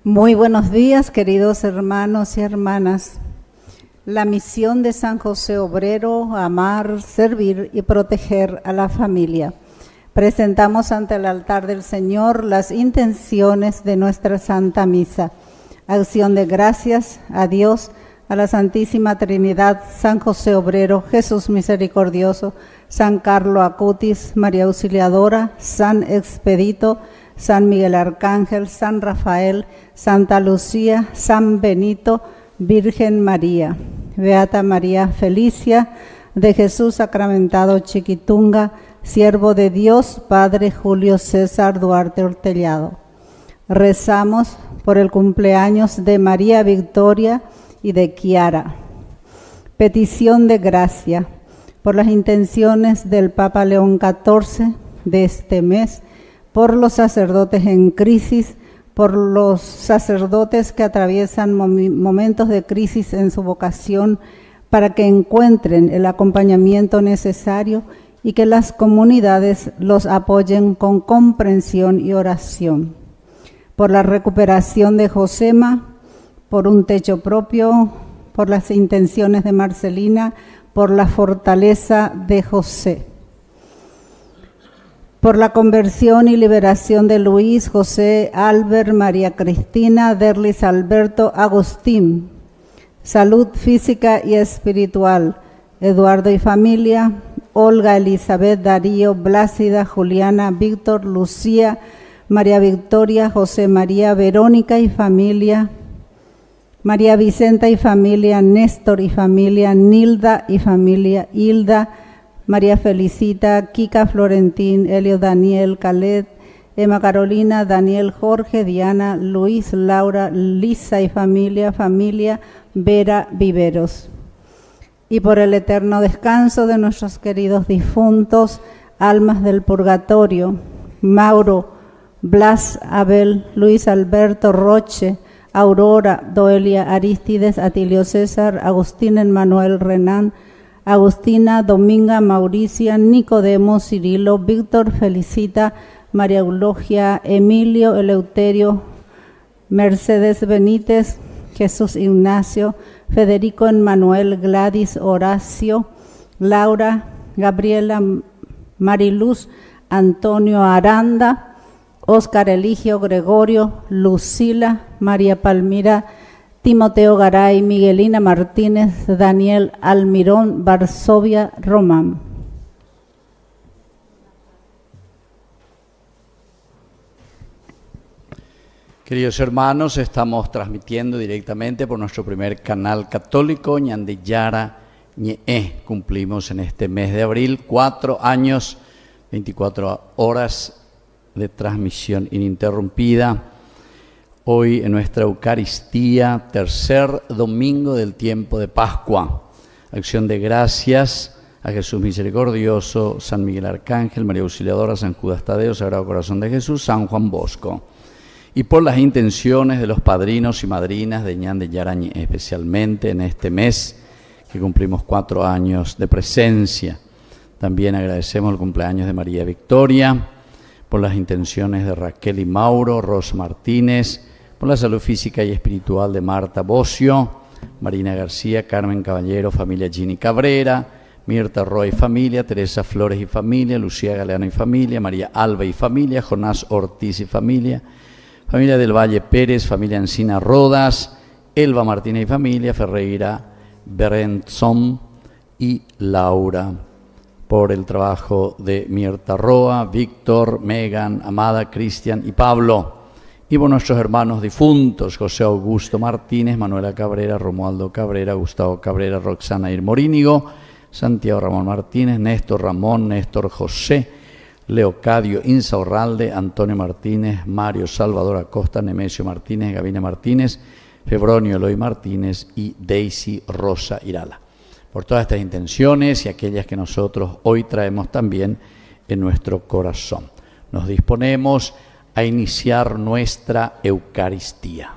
Muy buenos días, queridos hermanos y hermanas. La misión de San José Obrero: amar, servir y proteger a la familia. Presentamos ante el altar del Señor las intenciones de nuestra Santa Misa. Acción de gracias a Dios, a la Santísima Trinidad, San José Obrero, Jesús Misericordioso, San Carlo Acutis, María Auxiliadora, San Expedito, San Miguel Arcángel, San Rafael, Santa Lucía, San Benito, Virgen María, Beata María Felicia, de Jesús Sacramentado Chiquitunga, siervo de Dios, Padre Julio César Duarte Ortellado. Rezamos por el cumpleaños de María Victoria y de Kiara. Petición de gracia por las intenciones del Papa León XIV de este mes, por los sacerdotes en crisis, por los sacerdotes que atraviesan momentos de crisis en su vocación, para que encuentren el acompañamiento necesario y que las comunidades los apoyen con comprensión y oración. Por la recuperación de Josema, por un techo propio, por las intenciones de Marcelina, por la fortaleza de José. Por la conversión y liberación de Luis, José, Albert, María Cristina, Derlis Alberto, Agustín. Salud física y espiritual, Eduardo y familia, Olga, Elizabeth, Darío, Blácida, Juliana, Víctor, Lucía, María Victoria, José María, Verónica y familia, María Vicenta y familia, Néstor y familia, Nilda y familia, Hilda, María Felicita, Kika Florentín, Elio Daniel, Caled, Emma Carolina, Daniel Jorge, Diana, Luis, Laura, Lisa y familia, familia Vera Viveros. Y por el eterno descanso de nuestros queridos difuntos, almas del purgatorio, Mauro, Blas, Abel, Luis Alberto, Roche, Aurora, Doelia, Aristides, Atilio César, Agustín Emmanuel, Renan, Agustina, Dominga, Mauricia, Nicodemo, Cirilo, Víctor, Felicita, María Eulogia, Emilio, Eleuterio, Mercedes Benítez, Jesús Ignacio, Federico Emmanuel, Gladys, Horacio, Laura, Gabriela, Mariluz, Antonio Aranda, Óscar Eligio, Gregorio, Lucila, María Palmira, Timoteo Garay, Miguelina Martínez, Daniel Almirón, Varsovia, Román. Queridos hermanos, estamos transmitiendo directamente por nuestro primer canal católico, Ñandillara Ñe. Cumplimos en este mes de abril 4 años, 24 horas de transmisión ininterrumpida. Hoy en nuestra Eucaristía, tercer domingo del tiempo de Pascua. Acción de gracias a Jesús Misericordioso, San Miguel Arcángel, María Auxiliadora, San Judas Tadeo, Sagrado Corazón de Jesús, San Juan Bosco. Y por las intenciones de los padrinos y madrinas de Ñandillara Ñe, especialmente en este mes que cumplimos 4 años de presencia. También agradecemos el cumpleaños de María Victoria, por las intenciones de Raquel y Mauro, Rosa Martínez, por la salud física y espiritual de Marta Bocio, Marina García, Carmen Caballero, familia Gini Cabrera, Mirta Roy y familia, Teresa Flores y familia, Lucía Galeano y familia, María Alba y familia, Jonás Ortiz y familia, familia del Valle Pérez, familia Encina Rodas, Elba Martínez y familia, Ferreira Berenzón y Laura. Por el trabajo de Mirta Roa, Víctor, Megan, Amada, Cristian y Pablo. Y por nuestros hermanos difuntos, José Augusto Martínez, Manuela Cabrera, Romualdo Cabrera, Gustavo Cabrera, Roxana Irmorínigo, Santiago Ramón Martínez, Néstor Ramón, Néstor José, Leocadio Insaurralde, Antonio Martínez, Mario Salvador Acosta, Nemesio Martínez, Gavina Martínez, Febronio Eloy Martínez y Daisy Rosa Irala. Por todas estas intenciones y aquellas que nosotros hoy traemos también en nuestro corazón. Nos disponemos a iniciar nuestra Eucaristía.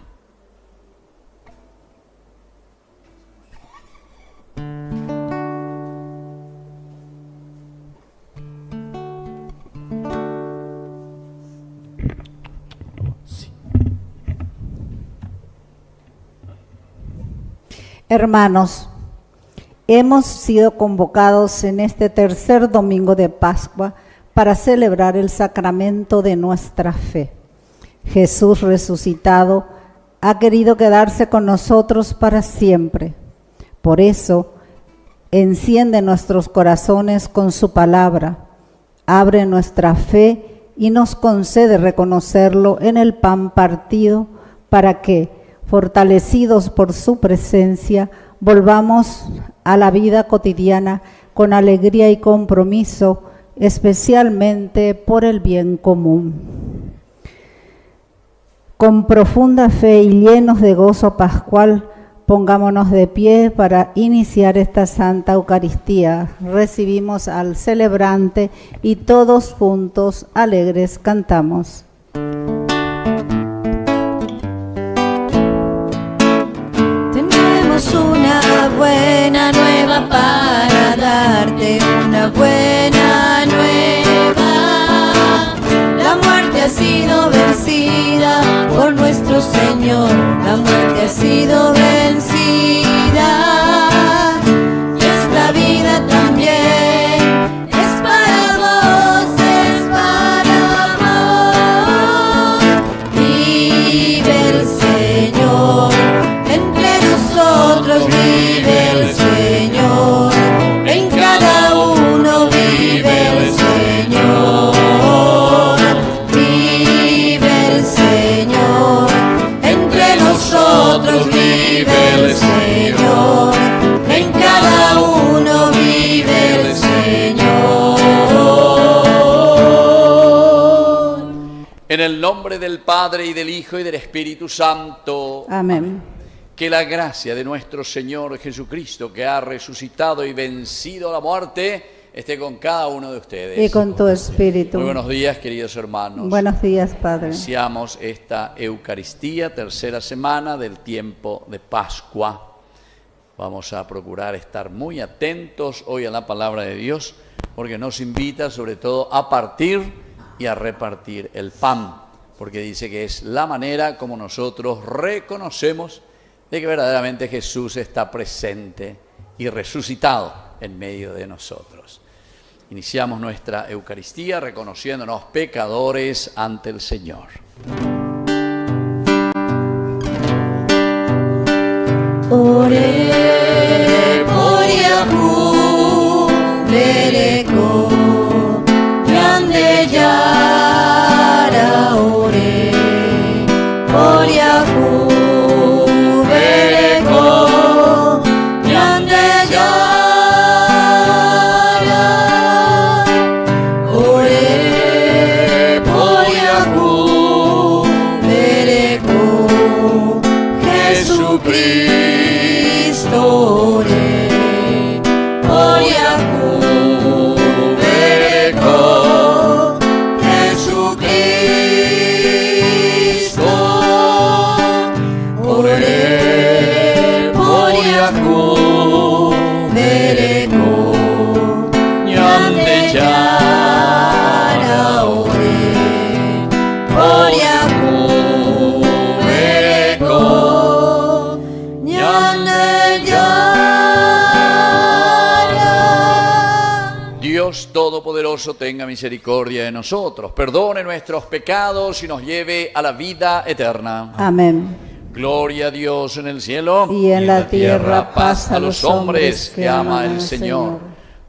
Hermanos, hemos sido convocados en este tercer domingo de Pascua para celebrar el sacramento de nuestra fe. Jesús resucitado ha querido quedarse con nosotros para siempre. Por eso, enciende nuestros corazones con su palabra, abre nuestra fe y nos concede reconocerlo en el pan partido para que, fortalecidos por su presencia, volvamos a la vida cotidiana con alegría y compromiso, especialmente por el bien común. Con profunda fe y llenos de gozo pascual, pongámonos de pie para iniciar esta Santa Eucaristía. Recibimos al celebrante y todos juntos alegres cantamos. Tenemos una buena nueva para darte, una buena nueva. La muerte ha sido vencida por nuestro Señor, la muerte ha sido vencida. Y esta vida también es para vos, es para vos. Vive el Señor, entre nosotros vive el Señor, en cada uno vive el Señor. Vive el Señor, entre nosotros vive el Señor, en cada uno vive el Señor. En el nombre del Padre, y del Hijo, y del Espíritu Santo. Amén. Que la gracia de nuestro Señor Jesucristo, que ha resucitado y vencido la muerte, esté con cada uno de ustedes. Y con tu espíritu. Muy buenos días, queridos hermanos. Buenos días, Padre. Iniciamos esta Eucaristía, tercera semana del tiempo de Pascua. Vamos a procurar estar muy atentos hoy a la palabra de Dios, porque nos invita sobre todo a partir y a repartir el pan, porque dice que es la manera como nosotros reconocemos de que verdaderamente Jesús está presente y resucitado en medio de nosotros. Iniciamos nuestra Eucaristía reconociéndonos pecadores ante el Señor. Ore Yahu Bereko Yande Yara Ore Yahu Bereko Yande Yara Ore Yahu Bereko Jesucristo ore, por Yahu Bereko, Jesucristo ore, por Yahu Bereko, Yande Yara ore, por Yahu Bereko, Yande Yara. Dios Todopoderoso tenga misericordia de nosotros, perdone nuestros pecados y nos lleve a la vida eterna. Amén. Gloria a Dios en el cielo Y en la tierra paz a los hombres que ama el Señor.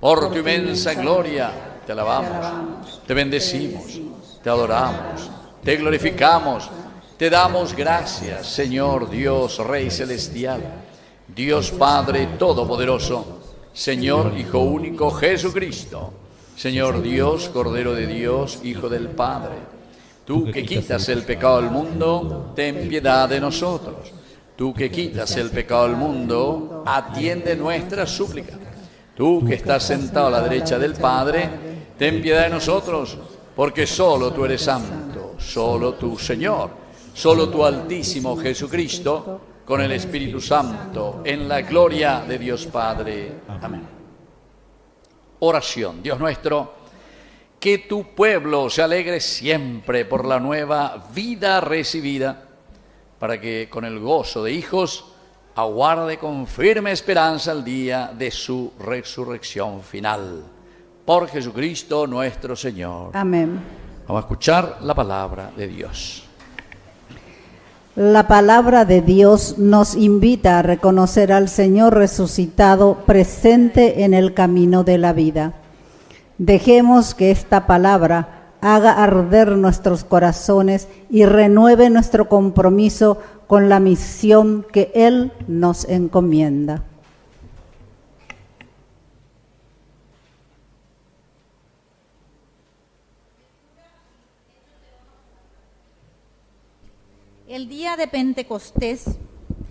Por tu inmensa gloria te alabamos, te bendecimos, te adoramos, te glorificamos, te damos gracias, Señor Dios, Rey Celestial, Dios Padre Todopoderoso, Señor Hijo único Jesucristo, Señor Dios, Cordero de Dios, Hijo del Padre. Tú que quitas el pecado del mundo, ten piedad de nosotros. Tú que quitas el pecado del mundo, atiende nuestra súplica. Tú que estás sentado a la derecha del Padre, ten piedad de nosotros, porque solo tú eres santo, solo tú, Señor, solo tú, Altísimo Jesucristo, con el Espíritu Santo, en la gloria de Dios Padre. Amén. Oración. Dios nuestro, que tu pueblo se alegre siempre por la nueva vida recibida, para que con el gozo de hijos aguarde con firme esperanza el día de su resurrección final. Por Jesucristo nuestro Señor. Amén. Vamos a escuchar la palabra de Dios. La palabra de Dios nos invita a reconocer al Señor resucitado presente en el camino de la vida. Dejemos que esta palabra haga arder nuestros corazones y renueve nuestro compromiso con la misión que Él nos encomienda. El día de Pentecostés,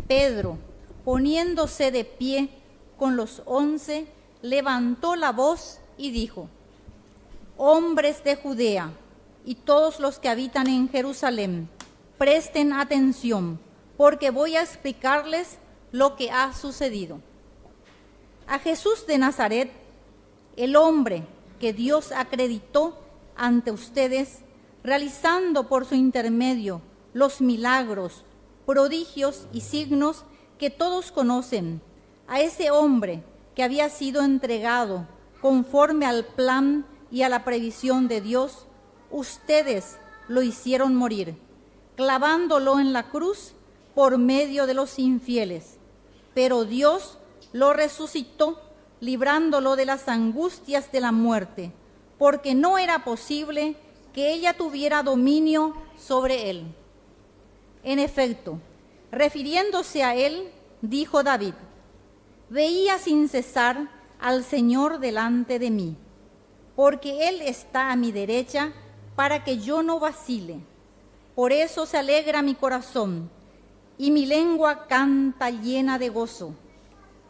Pedro, poniéndose de pie con los 11, levantó la voz y dijo: hombres de Judea y todos los que habitan en Jerusalén, presten atención, porque voy a explicarles lo que ha sucedido. A Jesús de Nazaret, el hombre que Dios acreditó ante ustedes, realizando por su intermedio los milagros, prodigios y signos que todos conocen, a ese hombre que había sido entregado conforme al plan y a la previsión de Dios, ustedes lo hicieron morir, clavándolo en la cruz por medio de los infieles. Pero Dios lo resucitó, librándolo de las angustias de la muerte, porque no era posible que ella tuviera dominio sobre él. En efecto, refiriéndose a él, dijo David: veía sin cesar al Señor delante de mí, porque Él está a mi derecha para que yo no vacile. Por eso se alegra mi corazón y mi lengua canta llena de gozo.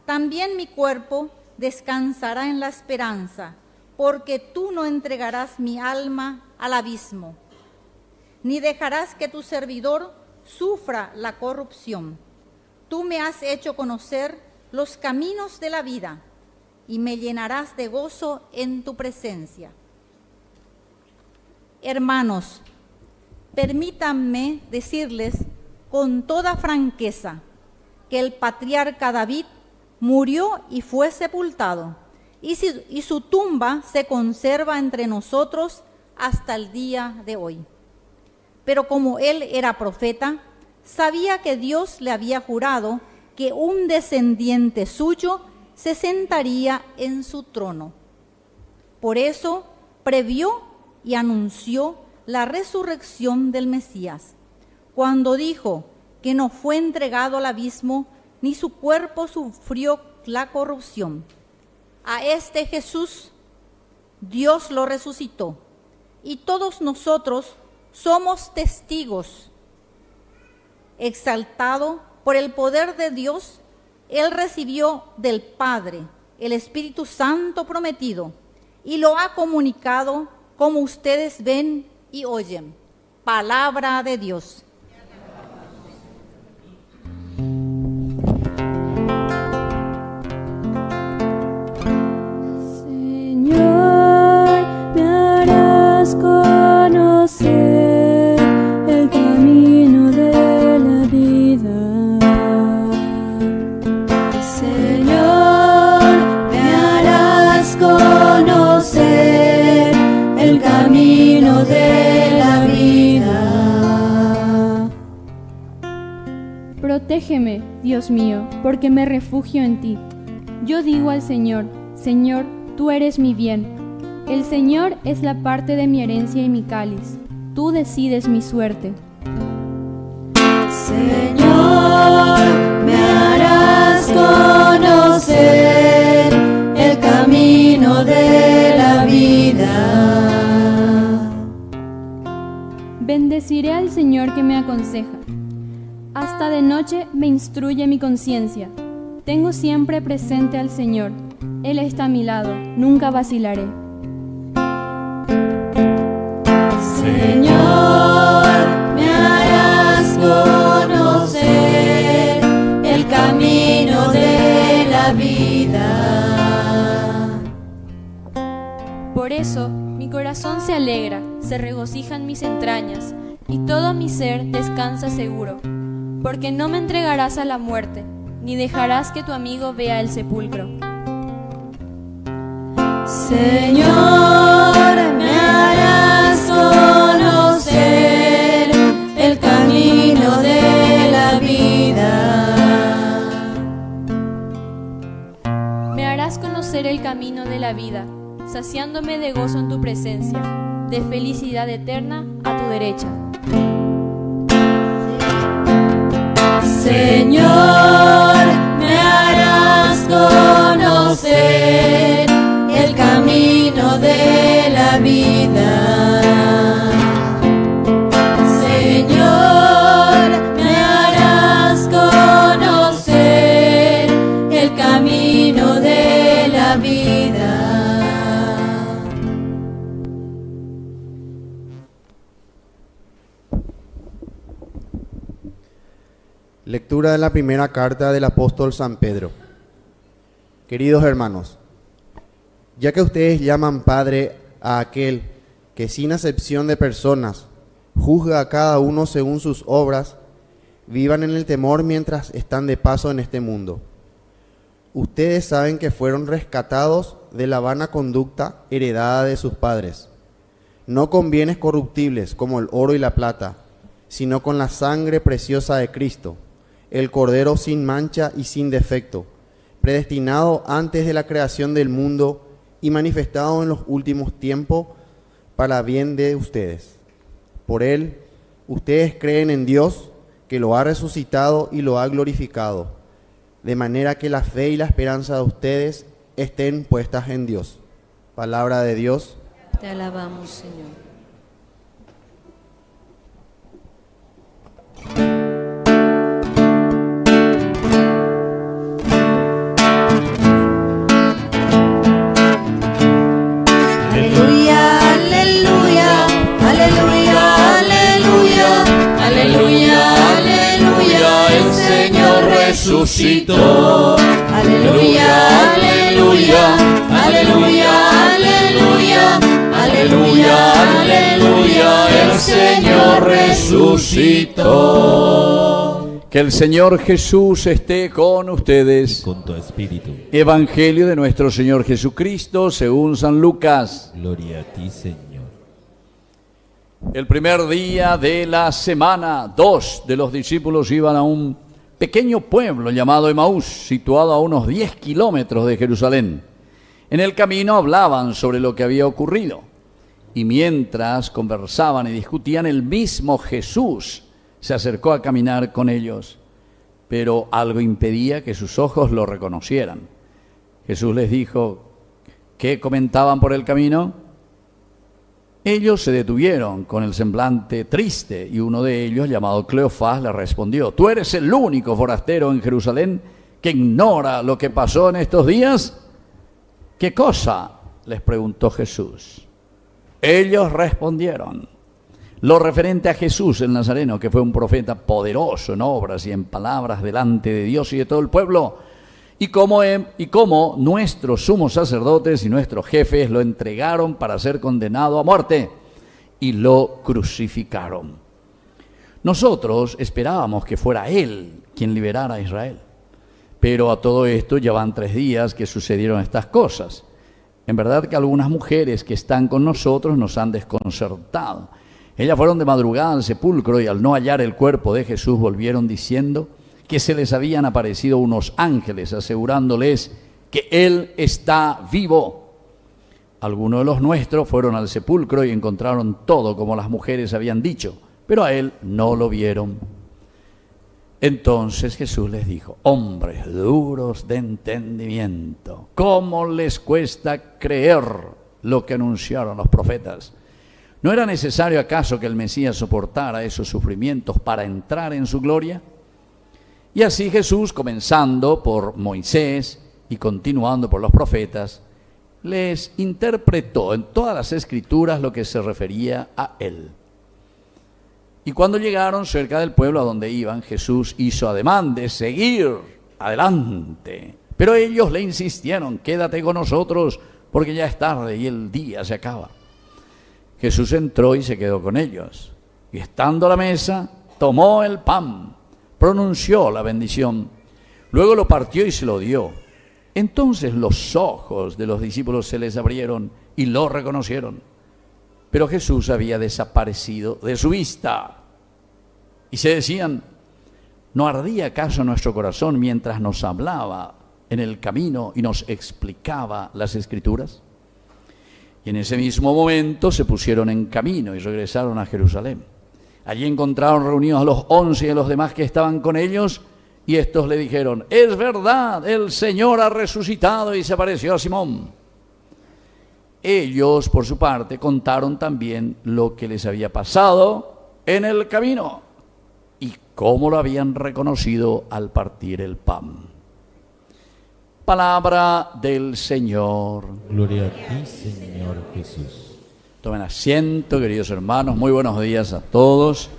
También mi cuerpo descansará en la esperanza, porque tú no entregarás mi alma al abismo, ni dejarás que tu servidor sufra la corrupción. Tú me has hecho conocer los caminos de la vida y me llenarás de gozo en tu presencia. Hermanos, permítanme decirles con toda franqueza que el patriarca David murió y fue sepultado, y su tumba se conserva entre nosotros hasta el día de hoy. Pero como él era profeta, sabía que Dios le había jurado que un descendiente suyo se sentaría en su trono. Por eso previó y anunció la resurrección del Mesías, cuando dijo que no fue entregado al abismo, ni su cuerpo sufrió la corrupción. A este Jesús Dios lo resucitó, y todos nosotros somos testigos. Exaltado por el poder de Dios, Él recibió del Padre el Espíritu Santo prometido y lo ha comunicado como ustedes ven y oyen. Palabra de Dios. Señor, me harás conocer el camino de la vida. Señor, me harás conocer el camino de la vida. Protégeme, Dios mío, porque me refugio en ti. Yo digo al Señor: Señor, tú eres mi bien. El Señor es la parte de mi herencia y mi cáliz. Tú decides mi suerte. Señor, me harás conocer el camino de la vida. Bendeciré al Señor que me aconseja. Hasta de noche me instruye mi conciencia. Tengo siempre presente al Señor. Él está a mi lado, nunca vacilaré. Señor, me harás conocer el camino de la vida. Por eso mi corazón se alegra, se regocijan mis entrañas, y todo mi ser descansa seguro, porque no me entregarás a la muerte, ni dejarás que tu amigo vea el sepulcro. Señor, me harás conocer el camino de la vida. Me harás conocer el camino de la vida, saciándome de gozo en tu presencia, de felicidad eterna a tu derecha. Señor, me harás conocer el camino de la vida. Señor, me harás conocer el camino de la vida. Lectura de la primera carta del apóstol San Pedro. Queridos hermanos, ya que ustedes llaman Padre a aquel que sin acepción de personas juzga a cada uno según sus obras, vivan en el temor mientras están de paso en este mundo. Ustedes saben que fueron rescatados de la vana conducta heredada de sus padres, no con bienes corruptibles como el oro y la plata, sino con la sangre preciosa de Cristo, el Cordero sin mancha y sin defecto, predestinado antes de la creación del mundo y manifestado en los últimos tiempos para bien de ustedes. Por él, ustedes creen en Dios, que lo ha resucitado y lo ha glorificado, de manera que la fe y la esperanza de ustedes estén puestas en Dios. Palabra de Dios. Te alabamos, Señor. Aleluya, aleluya, aleluya, aleluya, aleluya, aleluya, el Señor resucitó. Aleluya, aleluya, aleluya, aleluya, aleluya, aleluya, el Señor resucitó. Que el Señor Jesús esté con ustedes. Y con tu espíritu. Evangelio de nuestro Señor Jesucristo según San Lucas. Gloria a ti, Señor. El primer día de la semana, 2 de los discípulos iban a un pequeño pueblo llamado Emaús, situado a unos 10 kilómetros de Jerusalén. En el camino hablaban sobre lo que había ocurrido, y mientras conversaban y discutían, el mismo Jesús se acercó a caminar con ellos, pero algo impedía que sus ojos lo reconocieran. Jesús les dijo: ¿qué comentaban por el camino? Ellos se detuvieron con el semblante triste, y uno de ellos, llamado Cleofás, le respondió: ¿tú eres el único forastero en Jerusalén que ignora lo que pasó en estos días? ¿Qué cosa?, les preguntó Jesús. Ellos respondieron: lo referente a Jesús el Nazareno, que fue un profeta poderoso en obras y en palabras delante de Dios y de todo el pueblo, y cómo nuestros sumos sacerdotes y nuestros jefes lo entregaron para ser condenado a muerte y lo crucificaron. Nosotros esperábamos que fuera Él quien liberara a Israel, pero a todo esto ya van 3 días que sucedieron estas cosas. En verdad que algunas mujeres que están con nosotros nos han desconcertado. Ellas fueron de madrugada al sepulcro y al no hallar el cuerpo de Jesús volvieron diciendo que se les habían aparecido unos ángeles asegurándoles que Él está vivo. Algunos de los nuestros fueron al sepulcro y encontraron todo como las mujeres habían dicho, pero a Él no lo vieron. Entonces Jesús les dijo: hombres duros de entendimiento, ¿cómo les cuesta creer lo que anunciaron los profetas? ¿No era necesario acaso que el Mesías soportara esos sufrimientos para entrar en su gloria? Y así Jesús, comenzando por Moisés y continuando por los profetas, les interpretó en todas las Escrituras lo que se refería a Él. Y cuando llegaron cerca del pueblo a donde iban, Jesús hizo ademán de seguir adelante. Pero ellos le insistieron: quédate con nosotros porque ya es tarde y el día se acaba. Jesús entró y se quedó con ellos, y estando a la mesa, tomó el pan, pronunció la bendición, Luego lo partió y se lo dio. Entonces los ojos de los discípulos se les abrieron y lo reconocieron. Pero Jesús había desaparecido de su vista. Y se decían, ¿no ardía acaso nuestro corazón mientras nos hablaba en el camino y nos explicaba las Escrituras? Y en ese mismo momento se pusieron en camino y regresaron a Jerusalén. Allí encontraron reunidos a los 11 y a los demás que estaban con ellos, y estos le dijeron, es verdad, el Señor ha resucitado y se apareció a Simón. Ellos, por su parte, contaron también lo que les había pasado en el camino y cómo lo habían reconocido al partir el pan. Palabra del Señor. Gloria a ti, Señor Jesús. Tomen asiento, queridos hermanos. Muy buenos días a todos.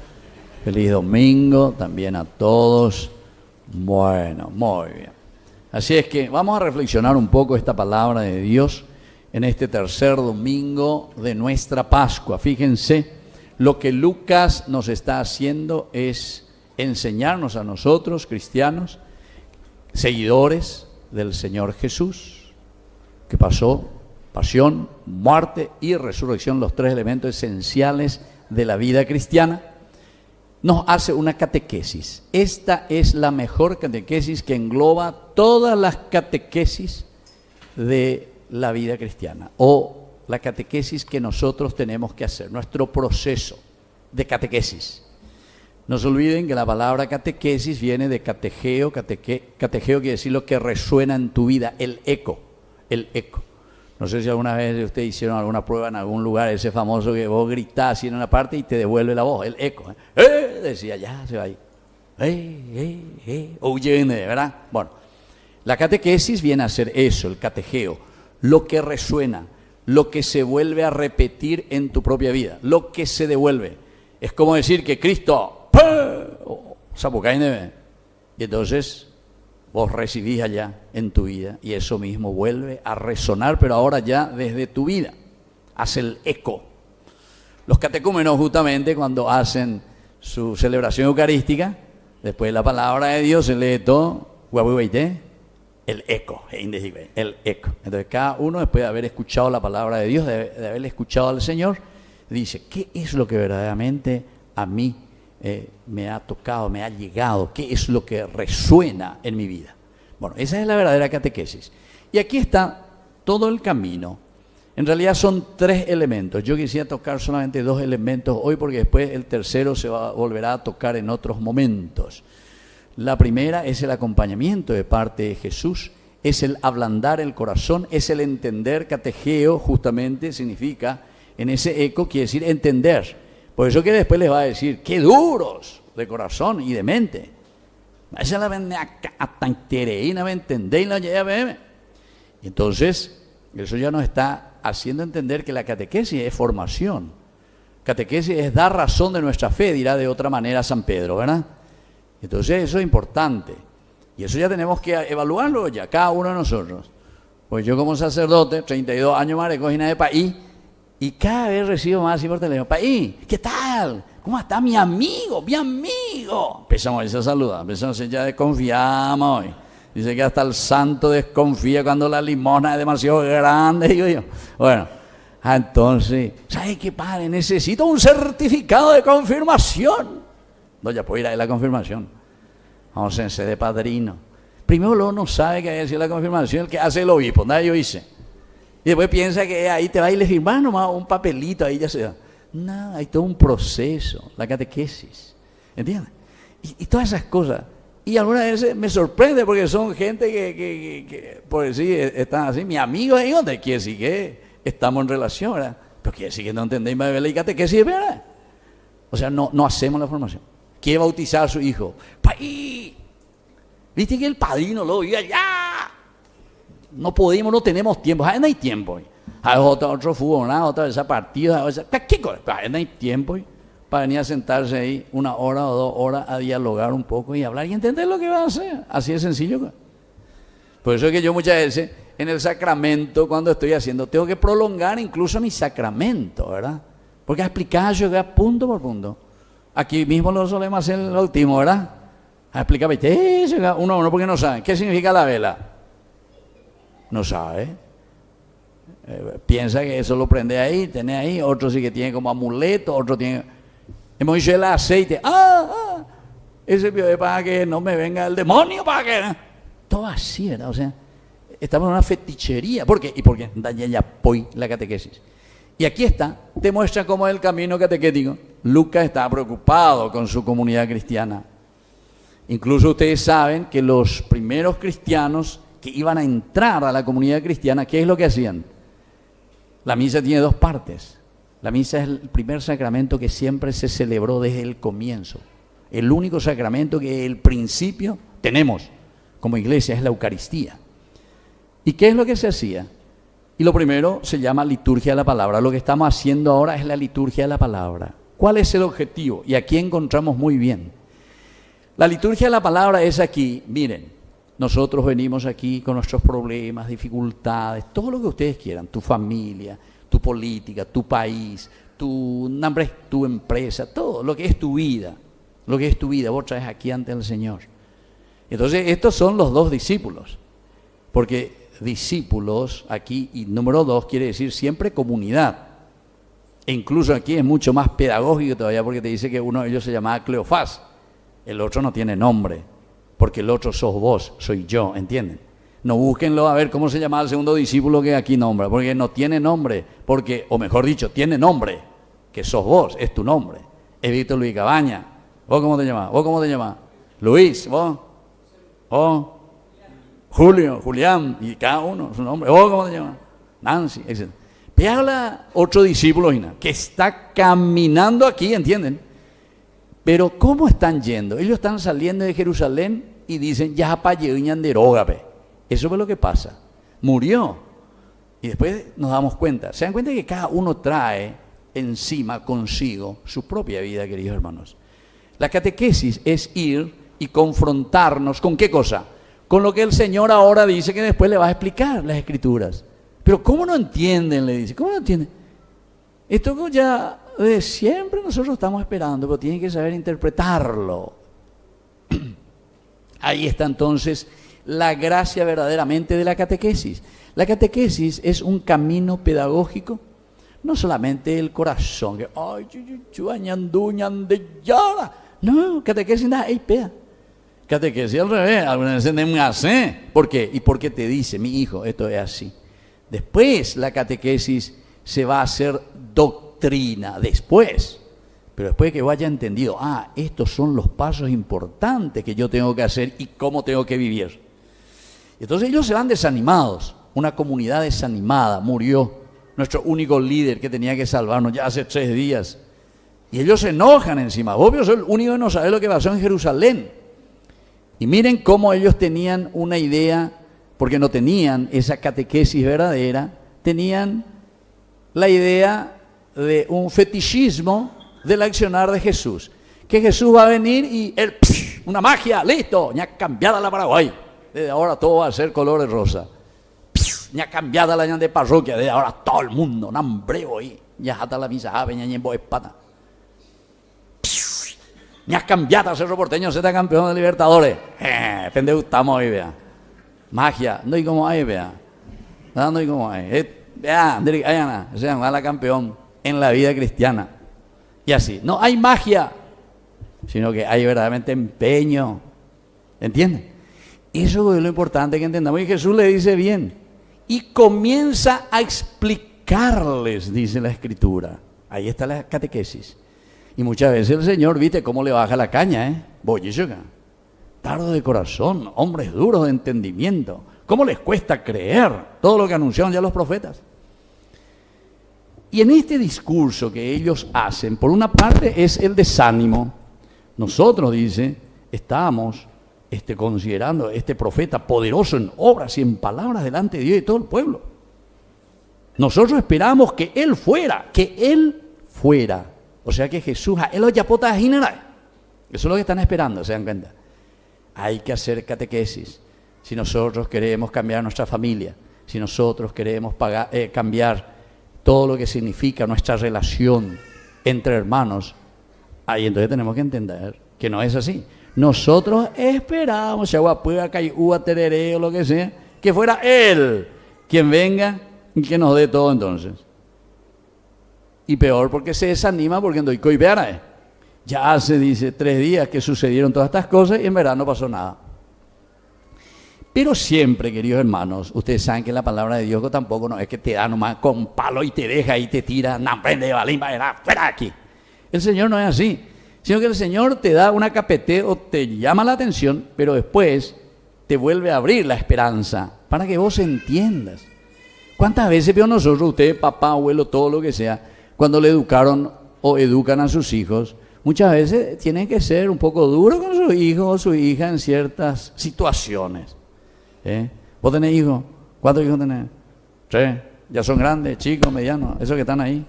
Feliz domingo también a todos. Bueno, muy bien. Así es que vamos a reflexionar un poco esta palabra de Dios en este tercer domingo de nuestra Pascua. Fíjense, lo que Lucas nos está haciendo es enseñarnos a nosotros, cristianos, seguidores del Señor Jesús, que pasó pasión, muerte y resurrección, los tres elementos esenciales de la vida cristiana. Nos hace una catequesis. Esta es la mejor catequesis que engloba todas las catequesis de la vida cristiana, o la catequesis que nosotros tenemos que hacer, nuestro proceso de catequesis. No se olviden que la palabra catequesis viene de catejeo. Catejeo quiere decir lo que resuena en tu vida, el eco, el eco. No sé si alguna vez ustedes hicieron alguna prueba en algún lugar, ese famoso que vos gritás así en una parte y te devuelve la voz, el eco. Decía, ya se va ahí. Oye, ¿verdad? Bueno, la catequesis viene a ser eso, el catejeo, lo que resuena, lo que se vuelve a repetir en tu propia vida, lo que se devuelve. Es como decir que Cristo, y entonces vos recibís allá en tu vida y eso mismo vuelve a resonar, pero ahora ya desde tu vida, hace el eco. Los catecúmenos justamente cuando hacen su celebración eucarística, después de la palabra de Dios se lee todo, el eco, el eco. Entonces cada uno después de haber escuchado la palabra de Dios, de haberle escuchado al Señor, dice, ¿qué es lo que verdaderamente a mí me ha tocado, me ha llegado? ¿Qué es lo que resuena en mi vida? Bueno, esa es la verdadera catequesis. Y aquí está todo el camino. En realidad son tres elementos. Yo quisiera tocar solamente dos elementos hoy porque después el tercero se volverá a tocar en otros momentos. La primera es el acompañamiento de parte de Jesús, es el ablandar el corazón, es el entender. Catejeo justamente significa, en ese eco quiere decir entender. Por eso que después les va a decir, qué duros de corazón y de mente. Esa la ven hasta entereína, ¿me entendéis? Y entonces, eso ya nos está haciendo entender que la catequesis es formación. Catequesis es dar razón de nuestra fe, dirá de otra manera San Pedro, ¿verdad? Entonces eso es importante. Y eso ya tenemos que evaluarlo ya, cada uno de nosotros. Pues yo como sacerdote, 32 años más de cocina de país, y cada vez recibo más así por teléfono, país, ¿qué tal? ¿Cómo está mi amigo? Mi amigo. Empezamos a saludar, empezamos a ya desconfiamos. Dice que hasta el santo desconfía cuando la limosna es demasiado grande, digo yo. Bueno, entonces, ¿sabe qué, padre? Necesito un certificado de confirmación. No, ya puedo ir a la confirmación. Vamos a ser de padrino. Primero luego no sabe que hay que decir la confirmación, el que hace el obispo, nada yo hice. Y después piensa que ahí te va y le firmas nomás un papelito, ahí ya se da. No, hay todo un proceso, la catequesis. ¿Entiendes? Y todas esas cosas. Y algunas veces me sorprende porque son gente que por decir, están así, mi amigo ahí, ¿dónde quiere decir que estamos en relación, ¿verdad? Pero quiere decir que no entendéis más de la catequesis, ¿verdad? O sea, no hacemos la formación. Quiere bautizar a su hijo. ¡Paí! ¿Viste que el padrino lo iba allá? No podemos, no tenemos tiempo. No hay tiempo. Hay otro fútbol, otra vez partido. ¿Qué cosa? No hay tiempo para venir a sentarse ahí 1 hora o 2 horas a dialogar un poco y hablar y entender lo que va a hacer. Así de sencillo. Por eso es que yo muchas veces en el sacramento, cuando estoy haciendo, tengo que prolongar incluso mi sacramento, ¿verdad? Porque a explicar yo punto por punto. Aquí mismo lo solemos hacer el bautismo, ¿verdad? Explícame, uno porque no sabe. ¿Qué significa la vela? No sabe. Piensa que eso lo prende ahí, tiene ahí. Otro sí que tiene como amuleto, otro tiene... Hemos dicho el aceite. Ese es para que no me venga el demonio, para que... Todo así, ¿verdad? O sea, estamos en una fetichería. ¿Por qué? Y porque ya apoy la catequesis. Y aquí está, te muestra cómo es el camino catequético. Lucas está preocupado con su comunidad cristiana. Incluso ustedes saben que los primeros cristianos que iban a entrar a la comunidad cristiana, ¿qué es lo que hacían? La misa tiene dos partes. La misa es el primer sacramento que siempre se celebró desde el comienzo. El único sacramento que el principio tenemos como iglesia es la Eucaristía. ¿Y qué es lo que se hacía? Y lo primero se llama liturgia de la palabra. Lo que estamos haciendo ahora es la liturgia de la palabra. ¿Cuál es el objetivo? Y aquí encontramos muy bien. La liturgia de la palabra es aquí, miren, nosotros venimos aquí con nuestros problemas, dificultades, todo lo que ustedes quieran, tu familia, tu política, tu país, tu empresa, todo lo que es tu vida, vos traes aquí ante el Señor. Entonces, estos son los dos discípulos, porque discípulos aquí, y número 2 quiere decir siempre comunidad. E incluso aquí es mucho más pedagógico todavía porque te dice que uno de ellos se llamaba Cleofás, el otro no tiene nombre, porque el otro sos vos, soy yo, ¿entienden? No búsquenlo a ver cómo se llama el segundo discípulo que aquí nombra, porque no tiene nombre, porque, o mejor dicho, tiene nombre, que sos vos, es tu nombre. Es Víctor Luis Cabaña. ¿Vos cómo te llamás? ¿Vos cómo te llamás? Luis, ¿vos? ¿Vos? Julio, Julián, y cada uno su nombre. ¿Vos cómo te llamas? Nancy, etc. Pero habla otro discípulo que está caminando aquí, ¿entienden? Pero ¿cómo están yendo? Ellos están saliendo de Jerusalén y dicen, ya para de Rógape. Eso es lo que pasa. Murió. Y después nos damos cuenta. Se dan cuenta que cada uno trae encima consigo su propia vida, queridos hermanos. La catequesis es ir y confrontarnos ¿con qué cosa? Con lo que el Señor ahora dice que después le va a explicar las Escrituras. Pero ¿cómo no entienden? Le dice. ¿Cómo no entienden? Esto ya de siempre nosotros estamos esperando, pero tienen que saber interpretarlo. Ahí está entonces la gracia verdaderamente de la catequesis. La catequesis es un camino pedagógico, no solamente el corazón, que ay, no, catequesis nada, hay pea. Catequesis al revés, algunas veces no me hace. ¿Por qué? Y porque te dice, mi hijo, esto es así. Después la catequesis se va a hacer doctrina, después. Pero después que vaya entendido, estos son los pasos importantes que yo tengo que hacer y cómo tengo que vivir. Entonces ellos se van desanimados, una comunidad desanimada, murió nuestro único líder que tenía que salvarnos ya hace 3 días. Y ellos se enojan encima, obvio, soy el único que no sabe lo que pasó en Jerusalén. Y miren cómo ellos tenían una idea, porque no tenían esa catequesis verdadera, tenían la idea de un fetichismo del accionar de Jesús. Que Jesús va a venir y una magia, listo, ya cambiada la Paraguay. Desde ahora todo va a ser color de rosa. Ya cambiada la de parroquia, desde ahora todo el mundo, nambreo ahí. Ya hasta la misa, venía en espata. Ya cambiada Cerro Porteño, Z campeón de Libertadores. Pendejo, estamos ahí, vea. Magia, no hay como ahí, vea. No hay como ahí. Vea, se llama la campeón en la vida cristiana. Y así, no hay magia, sino que hay verdaderamente empeño. ¿Entienden? Eso es lo importante que entendamos. Y Jesús le dice bien. Y comienza a explicarles, dice la Escritura. Ahí está la catequesis. Y muchas veces el Señor, viste cómo le baja la caña, tardo de corazón, hombres duros de entendimiento. ¿Cómo les cuesta creer todo lo que anunciaron ya los profetas? Y en este discurso que ellos hacen, por una parte es el desánimo. Nosotros, dice, estamos considerando a este profeta poderoso en obras y en palabras delante de Dios y todo el pueblo. Nosotros esperamos que Él fuera. O sea que Jesús, Él lo yapota general. Eso es lo que están esperando, ¿se dan cuenta? Hay que hacer catequesis. Si nosotros queremos cambiar nuestra familia, si nosotros queremos cambiar todo lo que significa nuestra relación entre hermanos, ahí entonces tenemos que entender que no es así. Nosotros esperábamos, Chaguapuga, Cayúa, Tereré o lo que sea, que fuera Él quien venga y que nos dé todo entonces. Y peor porque se desanima porque no hay coibeara. Ya hace, dice, 3 días que sucedieron todas estas cosas y en verdad no pasó nada. Pero siempre, queridos hermanos, ustedes saben que la palabra de Dios tampoco no es que te da nomás con palo y te deja y te tira, no prende balimba, fuera de aquí. El Señor no es así, sino que el Señor te da una capete o te llama la atención, pero después te vuelve a abrir la esperanza para que vos entiendas. ¿Cuántas veces veo nosotros, ustedes, papá, abuelo, todo lo que sea, cuando le educaron o educan a sus hijos, muchas veces tienen que ser un poco duros con su hijo o su hija en ciertas situaciones? ¿Vos tenés hijos? ¿Cuántos hijos tenés? 3. ¿Ya son grandes, chicos, medianos? Esos que están ahí.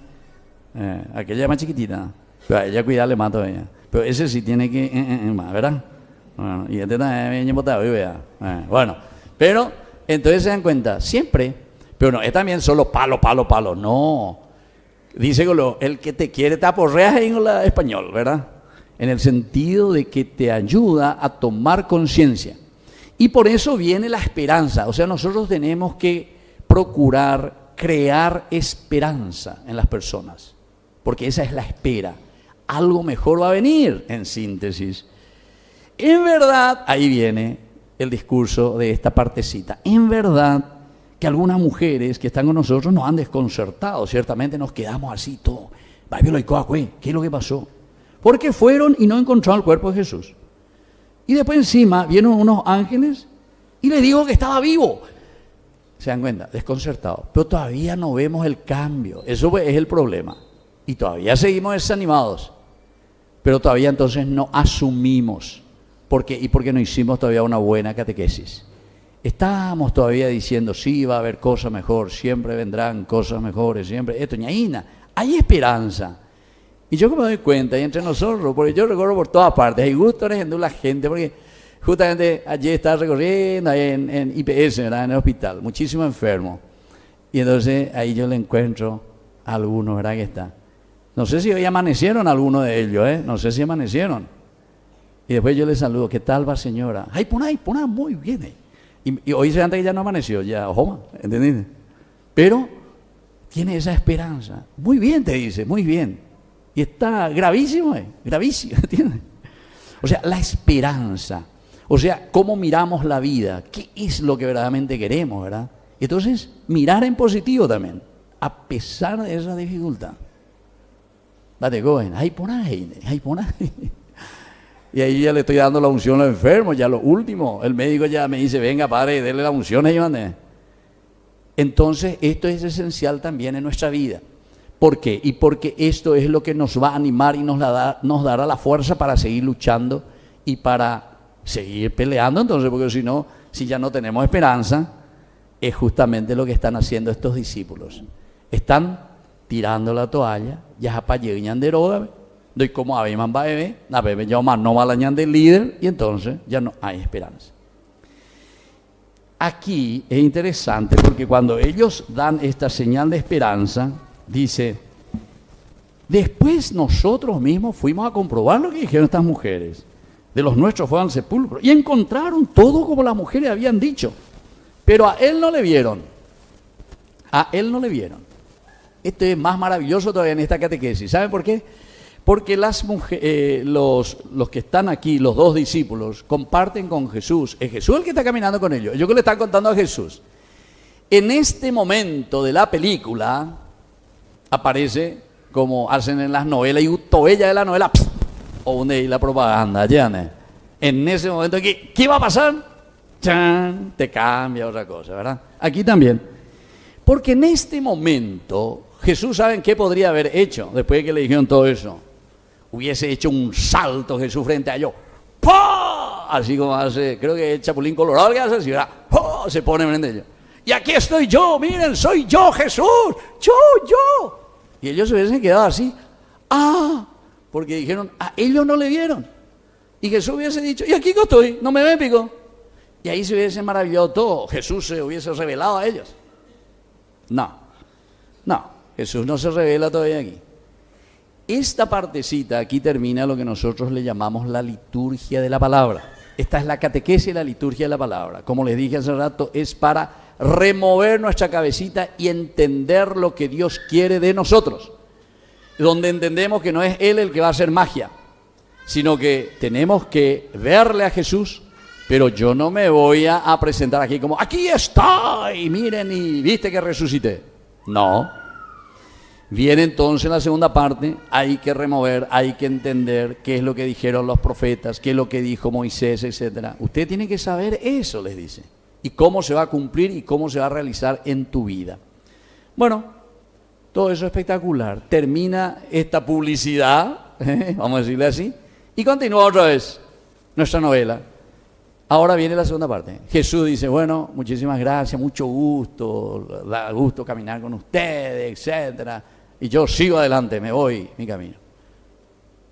Aquella es más chiquitita. Pero a ella cuidarle más todavía. Pero ese sí tiene que más, ¿verdad? Bueno, y este también bien botado, vea. Bueno, pero entonces se dan cuenta, siempre, pero no, es también solo palo, palo, palo. No. Dice el que te quiere te aporrea en la español, ¿verdad? En el sentido de que te ayuda a tomar conciencia. Y por eso viene la esperanza. O sea, nosotros tenemos que procurar crear esperanza en las personas, porque esa es la espera. Algo mejor va a venir, en síntesis. En verdad, ahí viene el discurso de esta partecita. En verdad, que algunas mujeres que están con nosotros nos han desconcertado. Ciertamente nos quedamos así todo. ¿Qué es lo que pasó? Porque fueron y no encontraron el cuerpo de Jesús. Y después encima vienen unos ángeles y les digo que estaba vivo. ¿Se dan cuenta? Desconcertados. Pero todavía no vemos el cambio. Eso es el problema. Y todavía seguimos desanimados. Pero todavía entonces no asumimos. ¿Por qué? Y porque no hicimos todavía una buena catequesis. Estamos todavía diciendo, sí, va a haber cosas mejores, siempre vendrán cosas mejores, siempre. Esto, ñaína, hay esperanza. Y yo me doy cuenta, y entre nosotros, porque yo recorro por todas partes, hay gusto en la gente, porque justamente ayer estaba recorriendo ahí en IPS, ¿verdad? En el hospital, muchísimos enfermos. Y entonces ahí yo le encuentro a algunos, ¿verdad? Que está. No sé si hoy amanecieron algunos de ellos, no sé si amanecieron. Y después yo les saludo, ¿qué tal va señora? Ay, pon ahí, muy bien. Y hoy se anda que ya no amaneció, ya, ojo, ¿entendiste? Pero tiene esa esperanza. Muy bien, te dice, muy bien. Y está gravísimo, gravísimo, ¿entiendes? O sea, la esperanza. O sea, cómo miramos la vida. ¿Qué es lo que verdaderamente queremos, verdad? Entonces, mirar en positivo también, a pesar de esa dificultad. Date cogen, ahí pon ahí. Y ahí ya le estoy dando la unción a los enfermos, ya lo último. El médico ya me dice, venga padre, déle la unción a Iván. Entonces, esto es esencial también en nuestra vida. ¿Por qué? Y porque esto es lo que nos va a animar y nos dará la fuerza para seguir luchando y para seguir peleando. Entonces, porque si no, si ya no tenemos esperanza, es justamente lo que están haciendo estos discípulos. Están tirando la toalla, ya para llegar de roda, doy como a Beman va a beber, a beber ya más no va la ñan del líder, y entonces ya no hay esperanza. Aquí es interesante porque cuando ellos dan esta señal de esperanza, dice, después nosotros mismos fuimos a comprobar lo que dijeron estas mujeres. De los nuestros fueron al sepulcro y encontraron todo como las mujeres habían dicho. Pero a él no le vieron. A él no le vieron. Esto es más maravilloso todavía en esta catequesis. ¿Saben por qué? Porque las mujeres, los que están aquí, los 2 discípulos, comparten con Jesús. Es Jesús el que está caminando con ellos. Ellos que le están contando a Jesús. En este momento de la película aparece como hacen en las novelas, y toella de la novela, o donde la propaganda, ¿ya? En ese momento aquí, ¿qué va a pasar? ¡Chan! Te cambia otra cosa, ¿verdad? Aquí también. Porque en este momento, Jesús, ¿saben qué podría haber hecho después de que le dijeron todo eso? Hubiese hecho un salto Jesús frente a ellos. ¡Pah! Así como hace, creo que el Chapulín Colorado que hace así, ¿verdad? ¡Pah! Se pone frente a ellos. Y aquí estoy yo, miren, soy yo, Jesús, yo. Y ellos se hubiesen quedado así. Porque dijeron, a ellos no le vieron. Y Jesús hubiese dicho, y aquí estoy, no me ven, pico. Y ahí se hubiese maravillado todo. Jesús se hubiese revelado a ellos. No, Jesús no se revela todavía aquí. esta partecita aquí termina lo que nosotros le llamamos la liturgia de la palabra. Esta es la catequesis y la liturgia de la palabra. Como les dije hace rato, es para remover nuestra cabecita y entender lo que Dios quiere de nosotros. Donde entendemos que no es Él el que va a hacer magia, sino que tenemos que verle a Jesús, pero yo no me voy a presentar aquí como, aquí estoy, miren y viste que resucité. No. Viene entonces la segunda parte, hay que remover, hay que entender qué es lo que dijeron los profetas, qué es lo que dijo Moisés, etc. Usted tiene que saber eso, les dice, y cómo se va a cumplir y cómo se va a realizar en tu vida. Bueno, todo eso es espectacular. Termina esta publicidad, vamos a decirle así, y continúa otra vez nuestra novela. Ahora viene la segunda parte. Jesús dice, bueno, muchísimas gracias, mucho gusto, da gusto caminar con ustedes, etc. Y yo sigo adelante, me voy mi camino.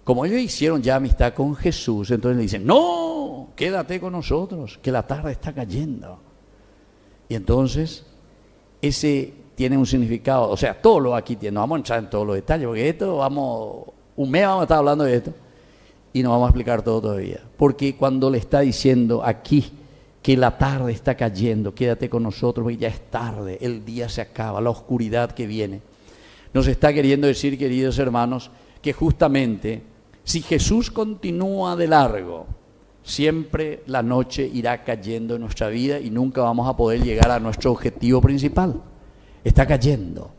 Como ellos hicieron ya amistad con Jesús, entonces le dicen, no, quédate con nosotros, que la tarde está cayendo. Y entonces, ese tiene un significado, o sea, todo lo aquí tiene, no vamos a entrar en todos los detalles, porque un mes vamos a estar hablando de esto, y no vamos a explicar todo todavía. Porque cuando le está diciendo aquí, que la tarde está cayendo, quédate con nosotros, porque ya es tarde, el día se acaba, la oscuridad que viene. Nos está queriendo decir, queridos hermanos, que justamente si Jesús continúa de largo, siempre la noche irá cayendo en nuestra vida y nunca vamos a poder llegar a nuestro objetivo principal. Está cayendo.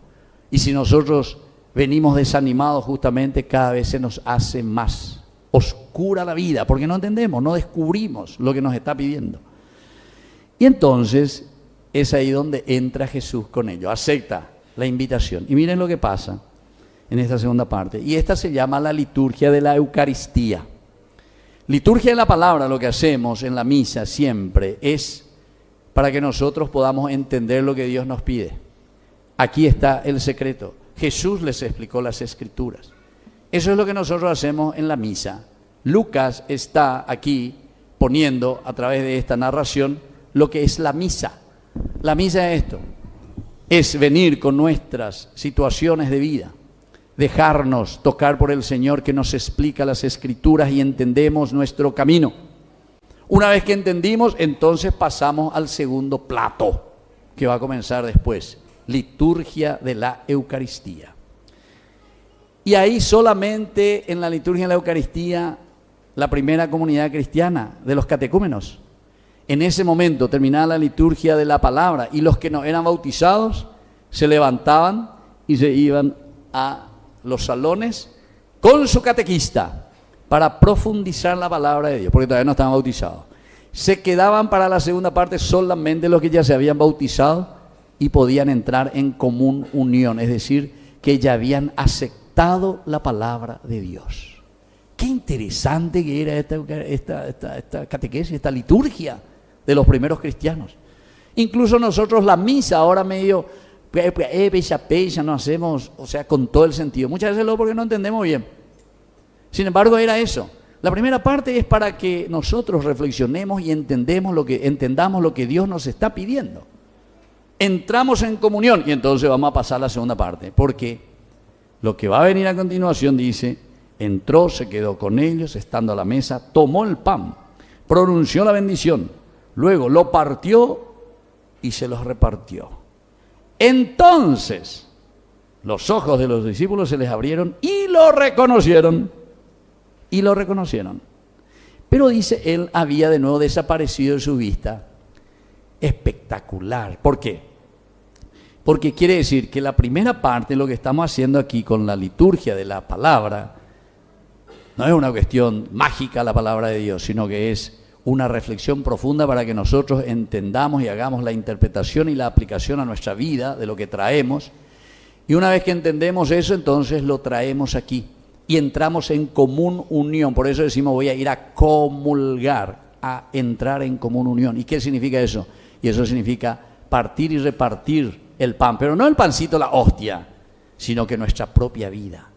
Y si nosotros venimos desanimados, justamente cada vez se nos hace más oscura la vida, porque no entendemos, no descubrimos lo que nos está pidiendo. Y entonces es ahí donde entra Jesús con ello, acepta la invitación. Y miren lo que pasa en esta segunda parte. Y esta se llama la liturgia de la Eucaristía. Liturgia de la palabra, lo que hacemos en la misa siempre es para que nosotros podamos entender lo que Dios nos pide. Aquí está el secreto. Jesús les explicó las Escrituras. Eso es lo que nosotros hacemos en la misa. Lucas está aquí poniendo a través de esta narración lo que es la misa. La misa es esto. Es venir con nuestras situaciones de vida, dejarnos tocar por el Señor que nos explica las Escrituras y entendemos nuestro camino. Una vez que entendimos, entonces pasamos al segundo plato, que va a comenzar después, liturgia de la Eucaristía. Y ahí solamente en la liturgia de la Eucaristía, la primera comunidad cristiana de los catecúmenos, en ese momento terminaba la liturgia de la palabra y los que no eran bautizados se levantaban y se iban a los salones con su catequista para profundizar la palabra de Dios, porque todavía no estaban bautizados. Se quedaban para la segunda parte solamente los que ya se habían bautizado y podían entrar en común unión, es decir, que ya habían aceptado la palabra de Dios. Qué interesante que era esta catequesis, esta liturgia de los primeros cristianos. Incluso nosotros la misa ahora medio pecha, no hacemos, o sea, con todo el sentido. Muchas veces porque no entendemos bien. Sin embargo, era eso. La primera parte es para que nosotros reflexionemos y entendamos lo que Dios nos está pidiendo. Entramos en comunión y entonces vamos a pasar a la segunda parte, porque lo que va a venir a continuación dice, entró, se quedó con ellos, estando a la mesa, tomó el pan, pronunció la bendición, luego lo partió y se los repartió. Entonces, los ojos de los discípulos se les abrieron y lo reconocieron. Y lo reconocieron. Pero dice, él había de nuevo desaparecido de su vista. Espectacular. ¿Por qué? Porque quiere decir que la primera parte, lo que estamos haciendo aquí con la liturgia de la palabra, no es una cuestión mágica la palabra de Dios, sino que es una reflexión profunda para que nosotros entendamos y hagamos la interpretación y la aplicación a nuestra vida de lo que traemos. Y una vez que entendemos eso, entonces lo traemos aquí y entramos en común unión. Por eso decimos, voy a ir a comulgar, a entrar en común unión. ¿Y qué significa eso? Y eso significa partir y repartir el pan, pero no el pancito, la hostia, sino que nuestra propia vida.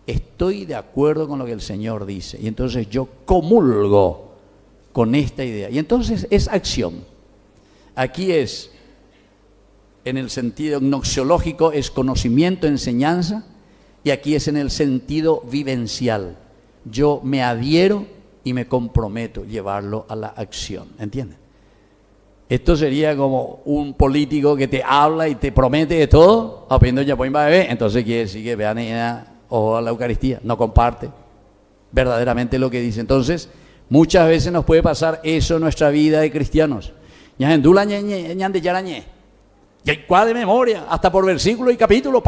Estoy de acuerdo con lo que el Señor dice y entonces yo comulgo con esta idea. Y entonces es acción. Aquí es, en el sentido gnoseológico, es conocimiento, enseñanza, Y aquí es en el sentido vivencial. Yo me adhiero y me comprometo a llevarlo a la acción. ¿Entienden? Esto sería como un político que te habla y te promete de todo, abriendo ya por bebé, entonces quiere decir que vean o a la Eucaristía, no comparte verdaderamente lo que dice. Entonces, muchas veces nos puede pasar eso en nuestra vida de cristianos. Ya de memoria, hasta por versículo y capítulo,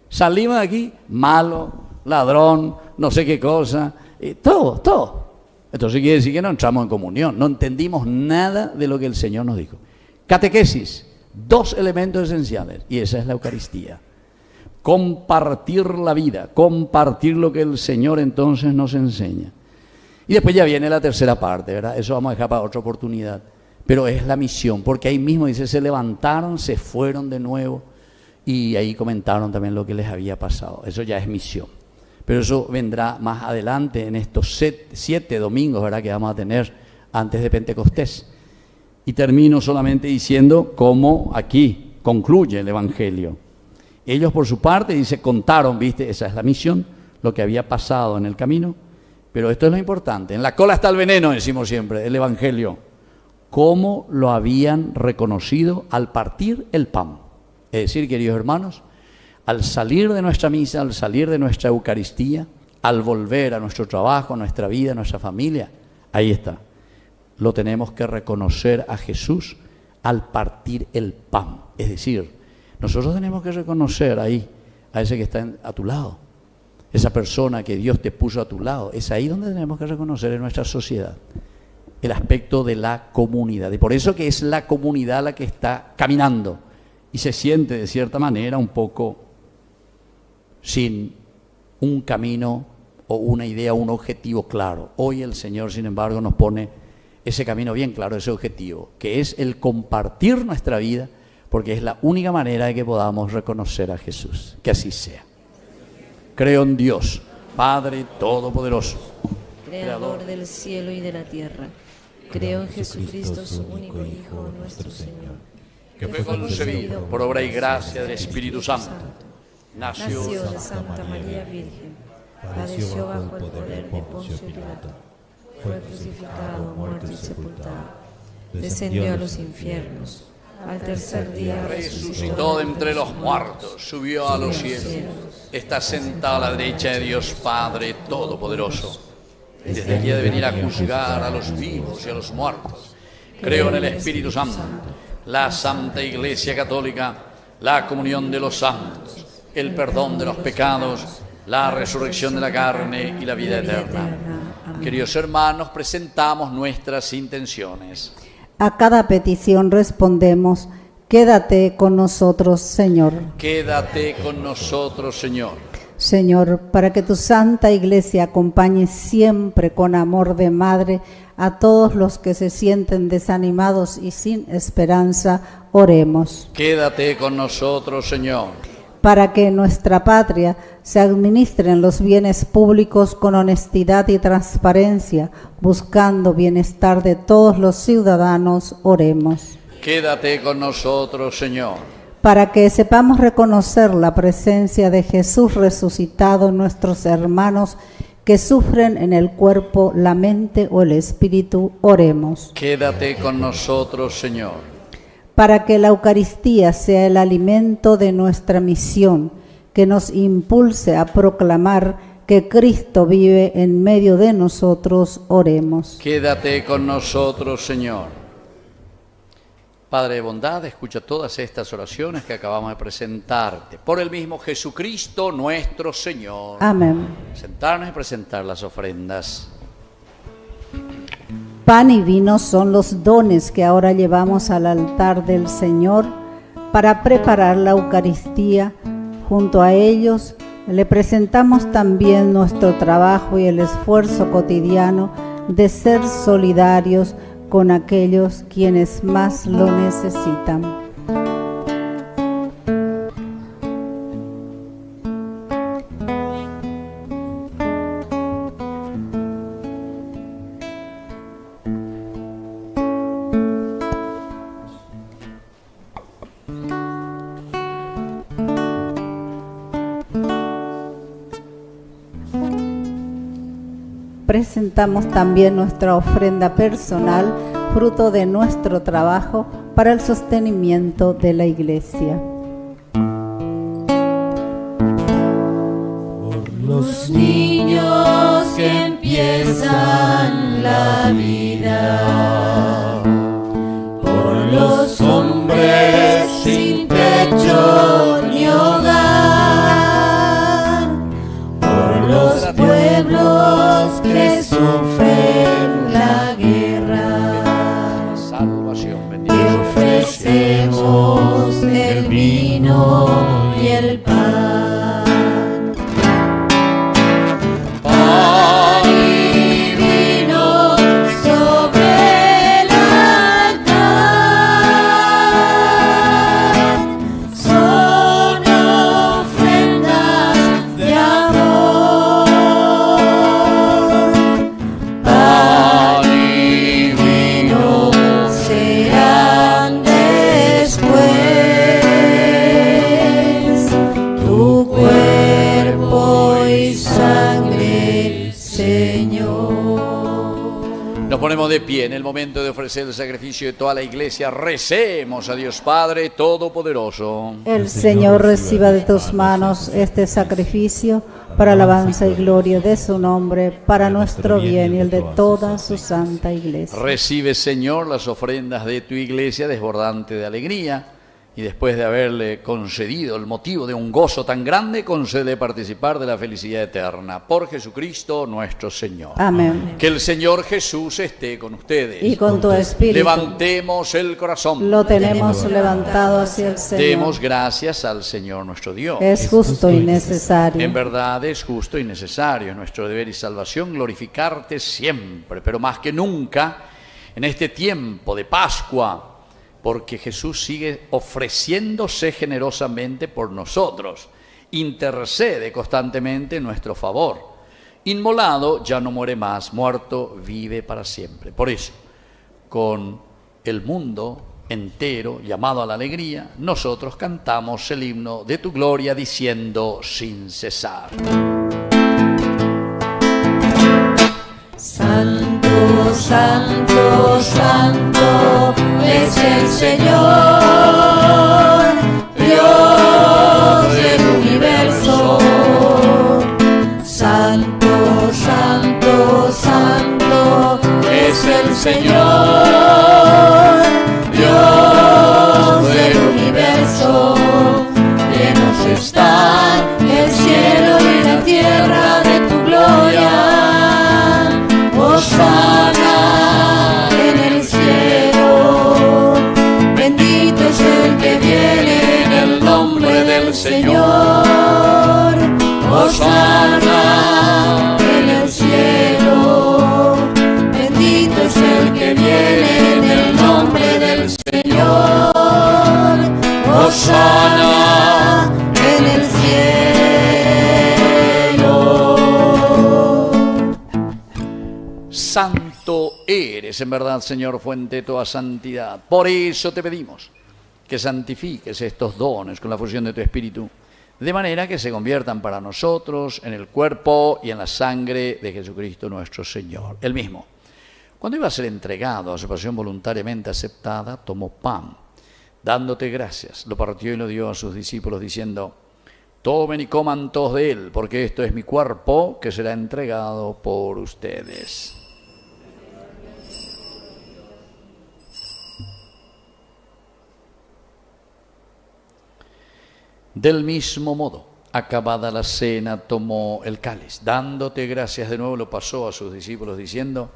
salimos de aquí, malo, ladrón, no sé qué cosa, todo. Entonces quiere decir que no entramos en comunión, no entendimos nada de lo que el Señor nos dijo. Catequesis, 2 elementos esenciales, y esa es la Eucaristía. Compartir la vida, compartir lo que el Señor entonces nos enseña. Y después ya viene la tercera parte, ¿verdad? Eso vamos a dejar para otra oportunidad. Pero es la misión, porque ahí mismo dice, se levantaron, se fueron de nuevo, y ahí comentaron también lo que les había pasado. Eso ya es misión. Pero eso vendrá más adelante en estos 7 domingos, ¿verdad?, que vamos a tener antes de Pentecostés. Y termino solamente diciendo cómo aquí concluye el Evangelio. Ellos por su parte, dice, contaron, ¿viste? Esa es la misión, lo que había pasado en el camino. Pero esto es lo importante. En la cola está el veneno, decimos siempre, el Evangelio. Cómo lo habían reconocido al partir el pan. Es decir, queridos hermanos, al salir de nuestra misa, al salir de nuestra Eucaristía, al volver a nuestro trabajo, a nuestra vida, a nuestra familia, ahí está. Lo tenemos que reconocer a Jesús al partir el pan. Es decir, nosotros tenemos que reconocer ahí a ese que está a tu lado, esa persona que Dios te puso a tu lado. Es ahí donde tenemos que reconocer en nuestra sociedad el aspecto de la comunidad. Y por eso que es la comunidad la que está caminando y se siente de cierta manera un poco sin un camino o una idea, un objetivo claro. Hoy el Señor, sin embargo, nos pone ese camino bien claro, ese objetivo, que es el compartir nuestra vida, porque es la única manera de que podamos reconocer a Jesús. Que así sea. Creo en Dios, Padre Todopoderoso, Creador del cielo y de la tierra. Creo en Jesucristo, su único Hijo, nuestro Señor, que fue concebido por obra y gracia del Espíritu Santo. nació de Santa María Virgen, padeció bajo el poder de Poncio Pilato, fue crucificado, muerto y sepultado, descendió a los infiernos, al tercer día resucitó de entre los muertos, subió a los cielos, está sentado a la derecha de Dios Padre Todopoderoso. Desde allí ha de venir a juzgar a los vivos y a los muertos. Creo en el Espíritu Santo, la Santa Iglesia Católica, la comunión de los santos, el perdón de los pecados, la resurrección de la carne y la vida eterna. Queridos hermanos, presentamos nuestras intenciones. A cada petición respondemos, quédate con nosotros, Señor. Quédate con nosotros, Señor. Señor, para que tu Santa Iglesia acompañe siempre con amor de madre a todos los que se sienten desanimados y sin esperanza, oremos. Quédate con nosotros, Señor. Para que en nuestra patria se administren los bienes públicos con honestidad y transparencia, buscando bienestar de todos los ciudadanos, oremos. Quédate con nosotros, Señor. Para que sepamos reconocer la presencia de Jesús resucitado en nuestros hermanos que sufren en el cuerpo, la mente o el espíritu, oremos. Quédate con nosotros, Señor. Para que la Eucaristía sea el alimento de nuestra misión, que nos impulse a proclamar que Cristo vive en medio de nosotros, oremos. Quédate con nosotros, Señor. Padre de bondad, escucha todas estas oraciones que acabamos de presentarte. Por el mismo Jesucristo nuestro Señor. Amén. Sentarnos y presentar las ofrendas. Pan y vino son los dones que ahora llevamos al altar del Señor para preparar la Eucaristía. Junto a ellos le presentamos también nuestro trabajo y el esfuerzo cotidiano de ser solidarios con aquellos quienes más lo necesitan. presentamos también nuestra ofrenda personal, fruto de nuestro trabajo para el sostenimiento de la Iglesia. Los niños que empiezan la vida, por los hombres sin techo ni hogar, por los pueblos que sufren la guerra, Salvación, te ofrecemos el vino y el pan. Ponemos de pie en el momento de ofrecer el sacrificio de toda la Iglesia. Recemos a Dios Padre Todopoderoso. El Señor reciba de tus manos este sacrificio para alabanza y gloria de su nombre, para nuestro bien y el de toda su santa Iglesia. Recibe, Señor, las ofrendas de tu Iglesia desbordante de alegría, y después de haberle concedido el motivo de un gozo tan grande, concede participar de la felicidad eterna. Por Jesucristo nuestro Señor. Amén. Que el Señor Jesús esté con ustedes. Y con tu espíritu. Levantemos el corazón. Lo tenemos levantado hacia el Señor. Demos gracias al Señor nuestro Dios. Es justo y necesario. En verdad es justo y necesario, es nuestro deber y salvación glorificarte siempre, pero más que nunca en este tiempo de Pascua, porque Jesús sigue ofreciéndose generosamente por nosotros, intercede constantemente en nuestro favor. Inmolado ya no muere más, muerto vive para siempre. Por eso, con el mundo entero llamado a la alegría, nosotros cantamos el himno de tu gloria diciendo sin cesar. Santo, santo, santo es el Señor, Dios del universo. Santo, santo, santo es el Señor, Dios del universo. Llenos están el cielo y la tierra de tu gloria. Hosana en el cielo, bendito es el que viene en el nombre del Señor. Hosana en el cielo, bendito es el que viene en el nombre del Señor. Hosana en el cielo. Santo eres, en verdad, Señor, fuente de toda santidad. Por eso te pedimos que santifiques estos dones con la fusión de tu Espíritu, de manera que se conviertan para nosotros en el cuerpo y en la sangre de Jesucristo nuestro Señor. Él mismo, cuando iba a ser entregado a su pasión voluntariamente aceptada, tomó pan, dándote gracias, lo partió y lo dio a sus discípulos, diciendo: tomen y coman todos de él, porque esto es mi cuerpo que será entregado por ustedes. Del mismo modo, acabada la cena, tomó el cáliz, dándote gracias de nuevo, lo pasó a sus discípulos diciendo: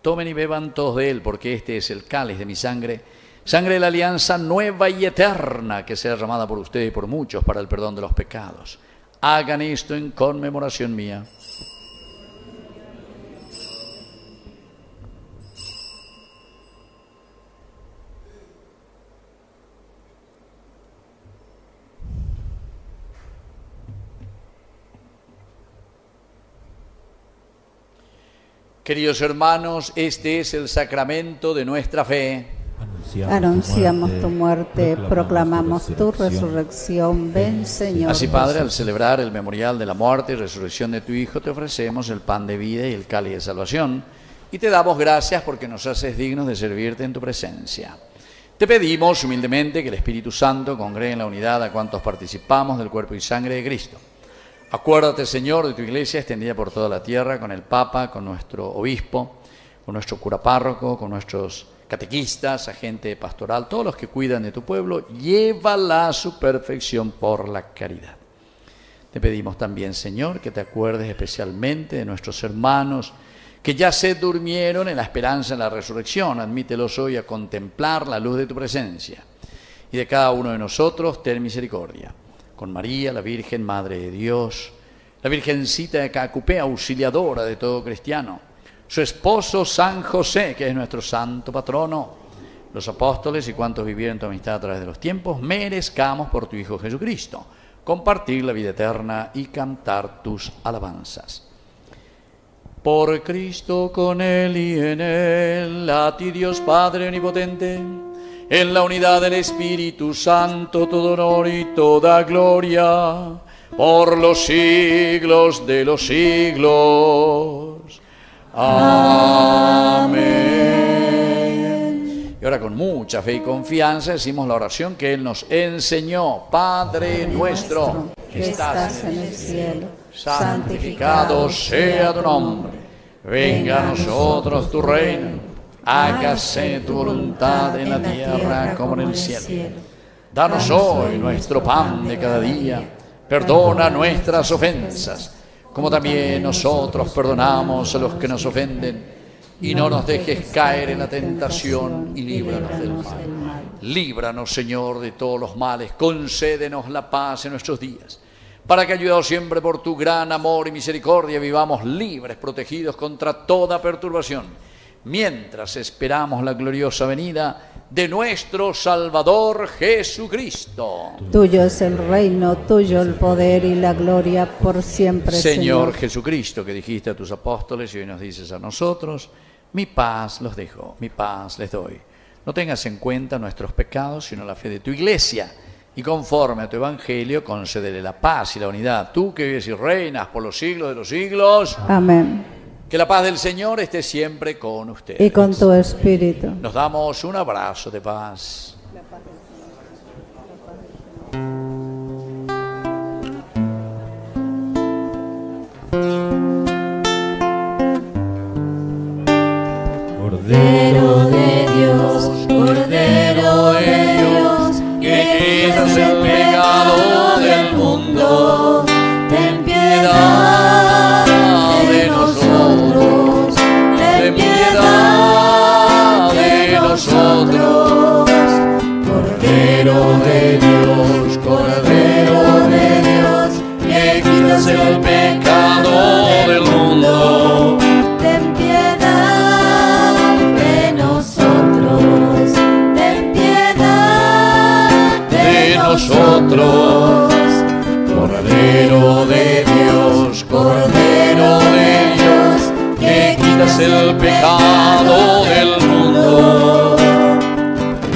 tomen y beban todos de él, porque este es el cáliz de mi sangre, sangre de la alianza nueva y eterna, que sea derramada por ustedes y por muchos para el perdón de los pecados. Hagan esto en conmemoración mía. Queridos hermanos, este es el sacramento de nuestra fe. Anunciamos tu muerte, proclamamos tu resurrección. Ven, Señor. Así, Padre, al Jesús. celebrar el memorial de la muerte y resurrección de tu Hijo, te ofrecemos el pan de vida y el cáliz de salvación, y te damos gracias porque nos haces dignos de servirte en tu presencia. Te pedimos humildemente que el Espíritu Santo congregue en la unidad a cuantos participamos del cuerpo y sangre de Cristo. Acuérdate, Señor, de tu iglesia extendida por toda la tierra, con el Papa, con nuestro obispo, con nuestro cura párroco, con nuestros catequistas, agente pastoral, todos los que cuidan de tu pueblo, llévala a su perfección por la caridad. Te pedimos también, Señor, que te acuerdes especialmente de nuestros hermanos que ya se durmieron en la esperanza de la resurrección. Admítelos hoy a contemplar la luz de tu presencia. Y de cada uno de nosotros, ten misericordia. Con María, la Virgen, Madre de Dios, la Virgencita de Cacupé, auxiliadora de todo cristiano, su esposo San José, que es nuestro santo patrono, los apóstoles y cuantos vivieron tu amistad a través de los tiempos, merezcamos por tu Hijo Jesucristo compartir la vida eterna y cantar tus alabanzas. Por Cristo, con Él y en Él, a ti Dios Padre omnipotente, en la unidad del Espíritu Santo, todo honor y toda gloria, por los siglos de los siglos. Amén. Y ahora con mucha fe y confianza decimos la oración que Él nos enseñó. Padre nuestro, que estás en el cielo, santificado sea tu nombre. Venga a nosotros tu reino. Hágase tu voluntad en la tierra como en el cielo. Danos hoy nuestro pan de cada día. Perdona nuestras ofensas, como también nosotros perdonamos a los que nos ofenden, y no nos dejes caer en la tentación, y líbranos del mal. Líbranos, Señor, de todos los males, concédenos la paz en nuestros días, para que, ayudados siempre por tu gran amor y misericordia, vivamos libres, protegidos contra toda perturbación, mientras esperamos la gloriosa venida de nuestro Salvador Jesucristo. Tuyo es el reino, tuyo el poder y la gloria por siempre, Señor Jesucristo, que dijiste a tus apóstoles y hoy nos dices a nosotros, mi paz los dejo, mi paz les doy. No tengas en cuenta nuestros pecados, sino la fe de tu iglesia, y conforme a tu evangelio concédele la paz y la unidad. Tú que vives y reinas por los siglos de los siglos. Amén. Que la paz del Señor esté siempre con ustedes. Y con tu espíritu. Nos damos un abrazo de paz. Cordero de Dios, Cordero de Dios, que quitas el pecado del mundo, ten piedad de nosotros, ten piedad de nosotros. Cordero de Dios, Cordero de Dios, que quitas el pecado del mundo, ten piedad de nosotros, ten piedad de nosotros. Cordero de Dios, Cordero de Dios, que quitas el pecado del mundo,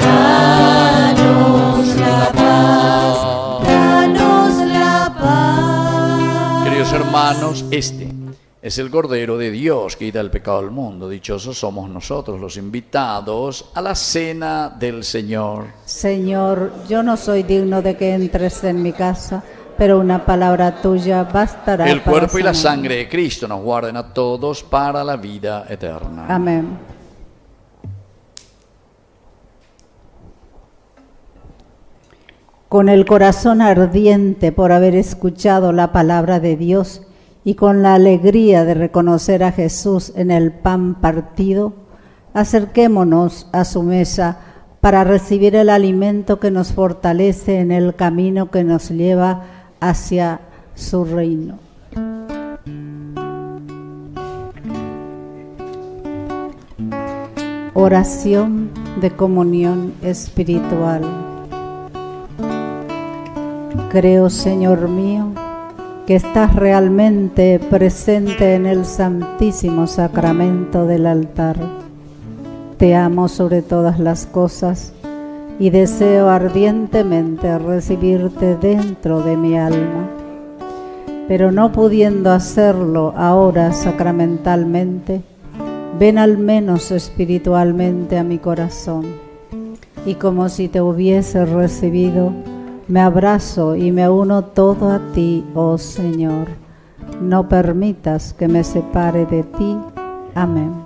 danos la paz, danos la paz. Queridos hermanos, este es el Cordero de Dios que quita el pecado del mundo. Dichosos somos nosotros los invitados a la cena del Señor. Señor, yo no soy digno de que entres en mi casa, pero una palabra tuya bastará. El para cuerpo y la sanar. sangre de Cristo nos guarden a todos para la vida eterna. Amén. Con el corazón ardiente por haber escuchado la palabra de Dios y con la alegría de reconocer a Jesús en el pan partido, acerquémonos a su mesa para recibir el alimento que nos fortalece en el camino que nos lleva hacia su reino. Oración de comunión espiritual. Creo, Señor mío, que estás realmente presente en el Santísimo Sacramento del altar. Te amo sobre todas las cosas y deseo ardientemente recibirte dentro de mi alma. Pero no pudiendo hacerlo ahora sacramentalmente, ven al menos espiritualmente a mi corazón. Y como si te hubiese recibido, me abrazo y me uno todo a ti, oh Señor. No permitas que me separe de ti. Amén.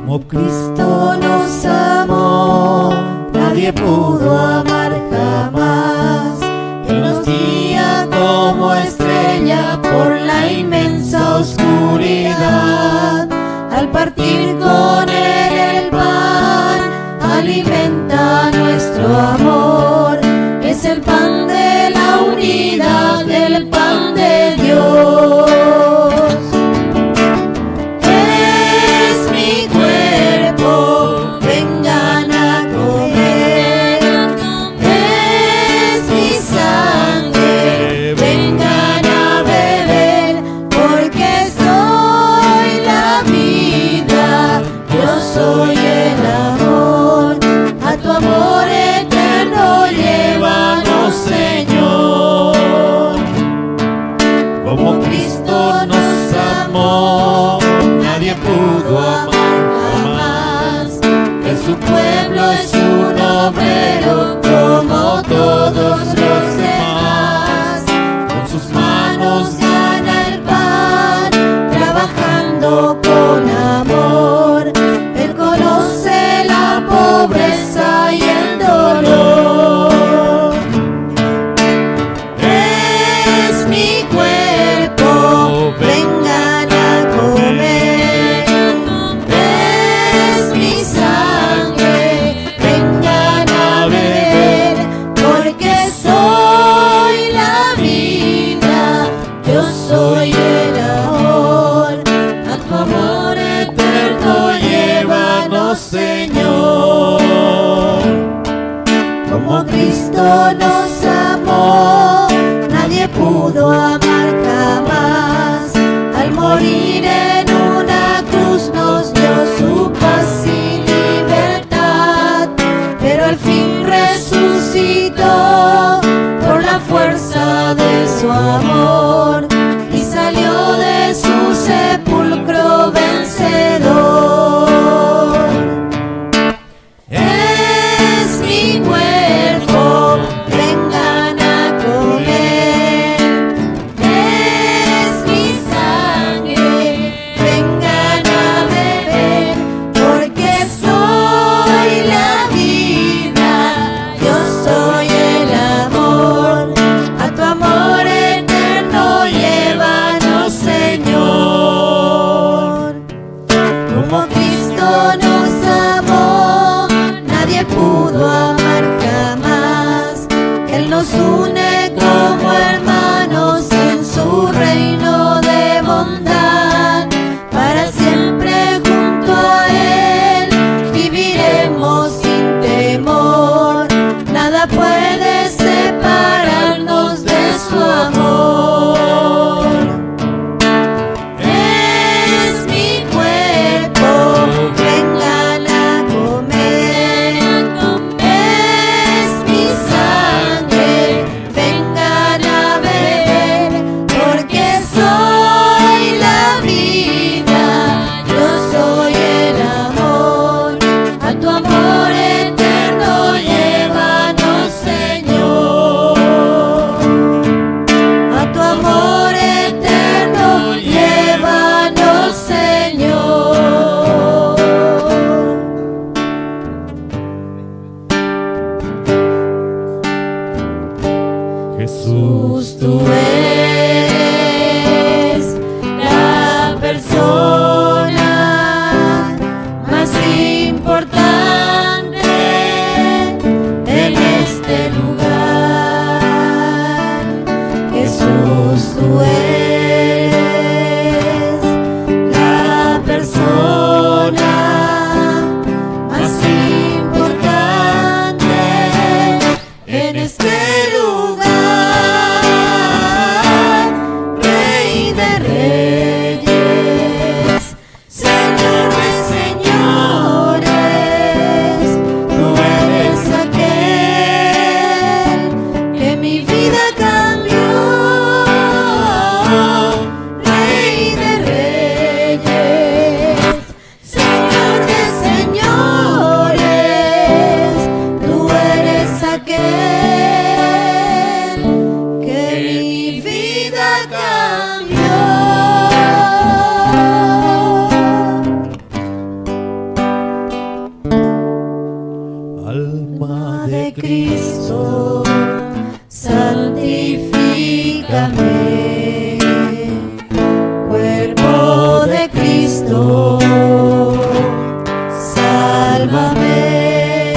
Como Cristo nos amó, nadie pudo amar jamás. Él nos guía como estrella por la inmensa oscuridad. Al partir con Él el pan, alimenta nuestro amor. Es el pan de la unidad, el pan de Dios. En este lugar Alma de Cristo, santifícame. Cuerpo de Cristo, sálvame.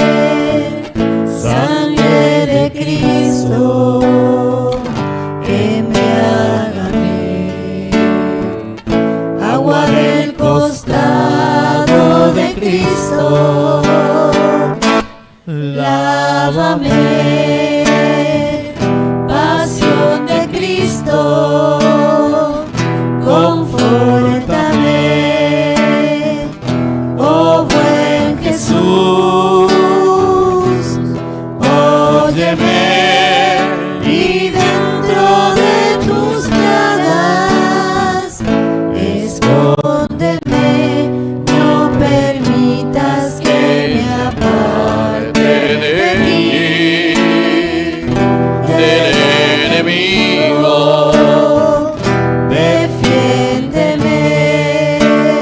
Sangre de Cristo, que me haga ver. Agua del costado de Cristo, lávame. Pasión de Cristo, confórtame. Oh buen Jesús, óyeme, y dentro de tus llagas escóndeme. No permitas que me aparte de ti, del enemigo. Defiéndeme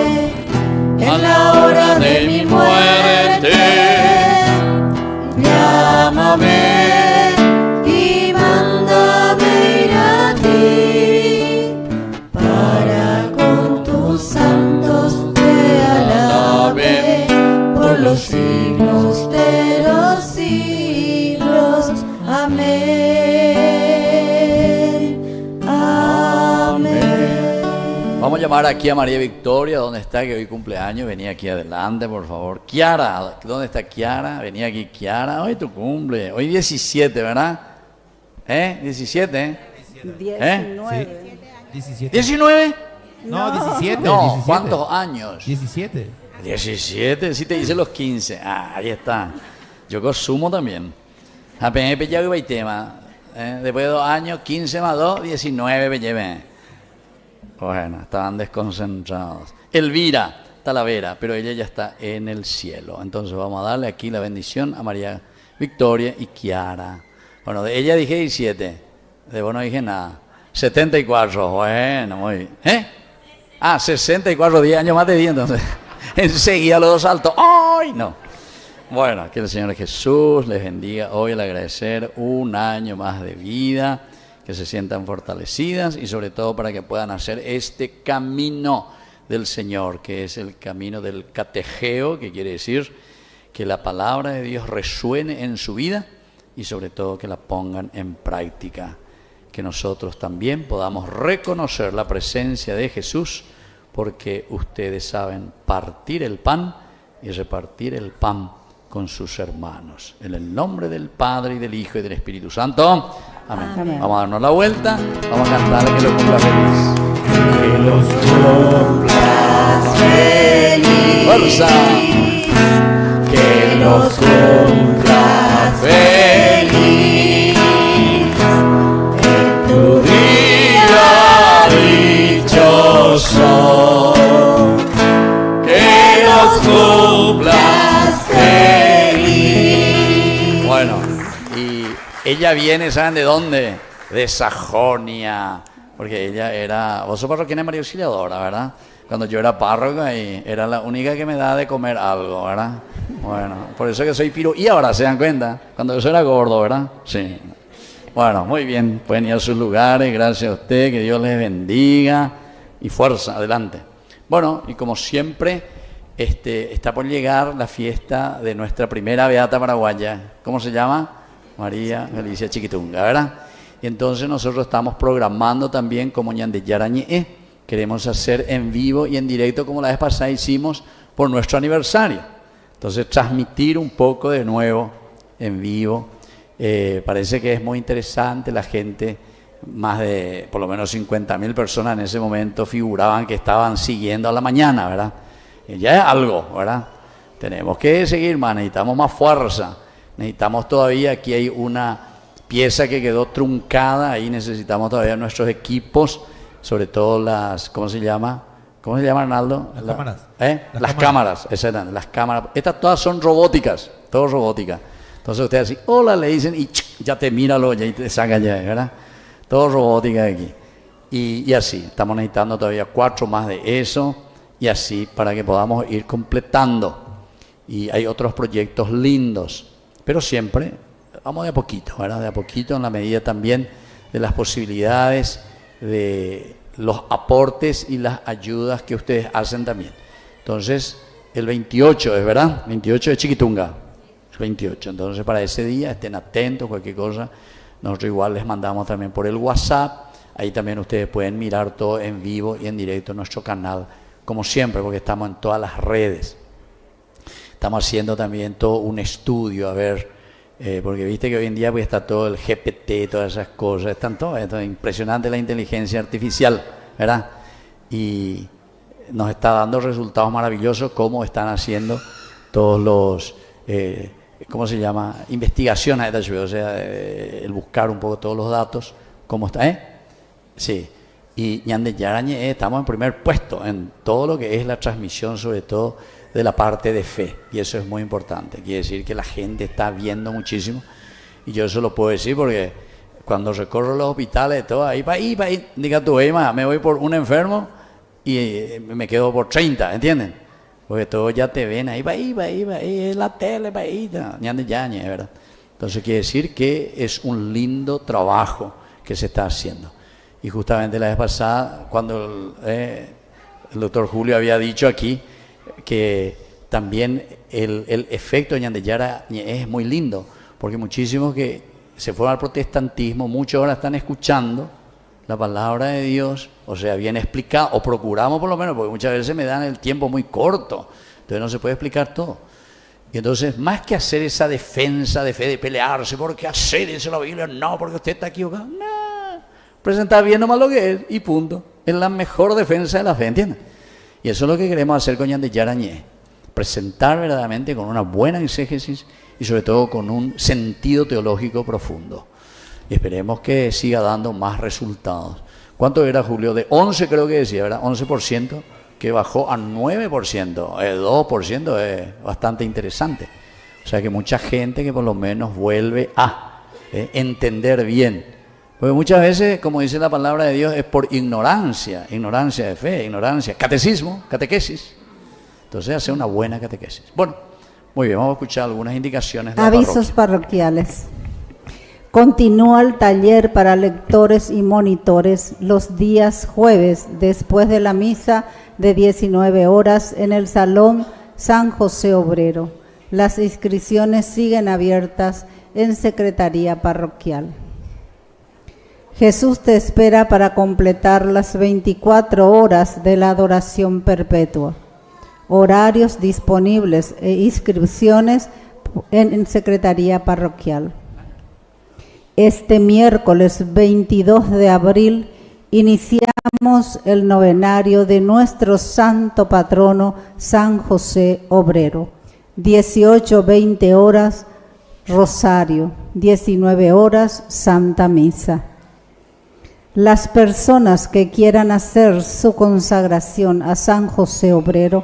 en la hora de mi muerte. Llámame y mándame ir a ti, para con tus santos te alabe por los siglos de los siglos. Amén. Amén. Vamos a llamar aquí a María Victoria, ¿dónde está? Que hoy cumpleaños. Venía aquí adelante, por favor. Kiara, ¿dónde está Kiara? Venía aquí, Kiara. Hoy tu cumple. Hoy 17, ¿verdad? 17, ¿eh? 19. 17. ¿19? No, 17. No, 17. ¿cuántos años? 17. 17, sí te hice los 15. Ah, ahí está. Yo consumo también. Apenas ya iba y tema. Después de 2 años, 15 más 2, 19 me llevé. Bueno, estaban desconcentrados. Elvira Talavera, pero ella ya está en el cielo. Entonces vamos a darle aquí la bendición a María Victoria y Kiara. Bueno, de ella dije 17. De vos no dije nada. 74, bueno, muy bien. 64, 10 años más de 10, entonces. Enseguida los dos saltos. ¡Ay, no! Bueno, que el Señor Jesús les bendiga hoy al agradecer un año más de vida, que se sientan fortalecidas y sobre todo para que puedan hacer este camino del Señor, que es el camino del catejeo, que quiere decir que la palabra de Dios resuene en su vida y sobre todo que la pongan en práctica. Que nosotros también podamos reconocer la presencia de Jesús, porque ustedes saben partir el pan y repartir el pan con sus hermanos. En el nombre del Padre y del Hijo y del Espíritu Santo. Amén. Amén. Vamos a darnos la vuelta. Vamos a cantar que lo cumpla feliz. Que los cumplas Feliz. Fuerza. Que los cumplas feliz. En tu día dichoso. Que los cumplas feliz. Bueno, y ella viene, ¿saben de dónde? De Sajonia. Porque ella era... Vos sos parroquiana María Auxiliadora, ¿verdad? Cuando yo era párroca y era la única que me daba de comer algo, ¿verdad? Bueno, por eso que soy piro. Y ahora se dan cuenta, cuando yo era gordo, ¿verdad? Sí. Bueno, muy bien, pueden ir a sus lugares, gracias a usted, que Dios les bendiga y fuerza, adelante. Bueno, y como siempre, está por llegar la fiesta de nuestra primera beata paraguaya. ¿Cómo se llama? María Galicia Chiquitunga, ¿verdad? Y entonces nosotros estamos programando también como Ñandillara Ñe'e. Queremos hacer en vivo y en directo como la vez pasada hicimos por nuestro aniversario. Entonces transmitir un poco de nuevo en vivo. Parece que es muy interesante. La gente, más de por lo menos 50.000 personas en ese momento figuraban que estaban siguiendo a la mañana, ¿verdad? Y ya es algo, ¿verdad? Tenemos que seguir más, necesitamos más fuerza. Necesitamos todavía, aquí hay una pieza que quedó truncada, ahí necesitamos todavía nuestros equipos, sobre todo las, ¿cómo se llama? ¿Cómo se llama, Arnaldo? Las cámaras. Las cámaras, exactamente, las cámaras. Estas todas son robóticas, todo robótica. Entonces usted así, hola, le dicen y ya te míralo, ya y te saca ya, ¿verdad? Todo robótica aquí. Y así, estamos necesitando todavía 4 más de eso, y así para que podamos ir completando. Y hay otros proyectos lindos pero siempre vamos de a poquito, ¿verdad? De a poquito, en la medida también de las posibilidades, de los aportes y las ayudas que ustedes hacen también. Entonces, el 28 es, ¿verdad? 28 de Chiquitunga, el 28. Entonces, para ese día estén atentos, cualquier cosa. Nosotros igual les mandamos también por el WhatsApp. Ahí también ustedes pueden mirar todo en vivo y en directo en nuestro canal, como siempre, porque estamos en todas las redes. Estamos haciendo también todo un estudio, a ver, porque viste que hoy en día pues está todo el GPT, todas esas cosas, están todo, es impresionante la inteligencia artificial, ¿verdad? Y nos está dando resultados maravillosos, como están haciendo todos los, ¿cómo se llama? Investigaciones, o sea, el buscar un poco todos los datos, ¿cómo está? Sí, y Ñande Yarañe estamos en primer puesto en todo lo que es la transmisión, sobre todo de la parte de fe, y eso es muy importante. Quiere decir que la gente está viendo muchísimo, y yo eso lo puedo decir porque cuando recorro los hospitales, todo ahí, diga tú, me voy por un enfermo y me quedo por 30, ¿entienden? Porque todos ya te ven ahí, la tele, Ñande Yañe, ¿verdad? Entonces quiere decir que es un lindo trabajo que se está haciendo. Y justamente la vez pasada, cuando el doctor Julio había dicho aquí que también el efecto de Ñande Yara es muy lindo, porque muchísimos que se fueron al protestantismo, muchos ahora están escuchando la palabra de Dios, o sea, bien explicado, o procuramos por lo menos, porque muchas veces me dan el tiempo muy corto, entonces no se puede explicar todo. Y entonces, más que hacer esa defensa de fe, de pelearse, porque hacer dice la Biblia, no, porque usted está equivocado, no. Presentar bien nomás lo que es y punto. Es la mejor defensa de la fe, ¿entiendes? Y eso es lo que queremos hacer con Ñande Yarañé. Presentar verdaderamente con una buena exégesis y sobre todo con un sentido teológico profundo. Y esperemos que siga dando más resultados. ¿Cuánto era, Julio? De 11 creo que decía, ¿verdad? 11%, que bajó a 9%. El 2% es bastante interesante. O sea que mucha gente que por lo menos vuelve a entender bien. Porque muchas veces, como dice la palabra de Dios, es por ignorancia de fe, ignorancia, catequesis. Entonces, hacer una buena catequesis. Bueno, muy bien, vamos a escuchar algunas indicaciones de la avisos parroquiales. Continúa el taller para lectores y monitores los días jueves, después de la misa de 19 horas en el Salón San José Obrero. Las inscripciones siguen abiertas en Secretaría Parroquial. Jesús te espera para completar las 24 horas de la adoración perpetua. Horarios disponibles e inscripciones en Secretaría Parroquial. Este miércoles 22 de abril iniciamos el novenario de nuestro santo patrono San José Obrero. 18-20 horas Rosario, 19 horas Santa Misa. Las personas que quieran hacer su consagración a San José Obrero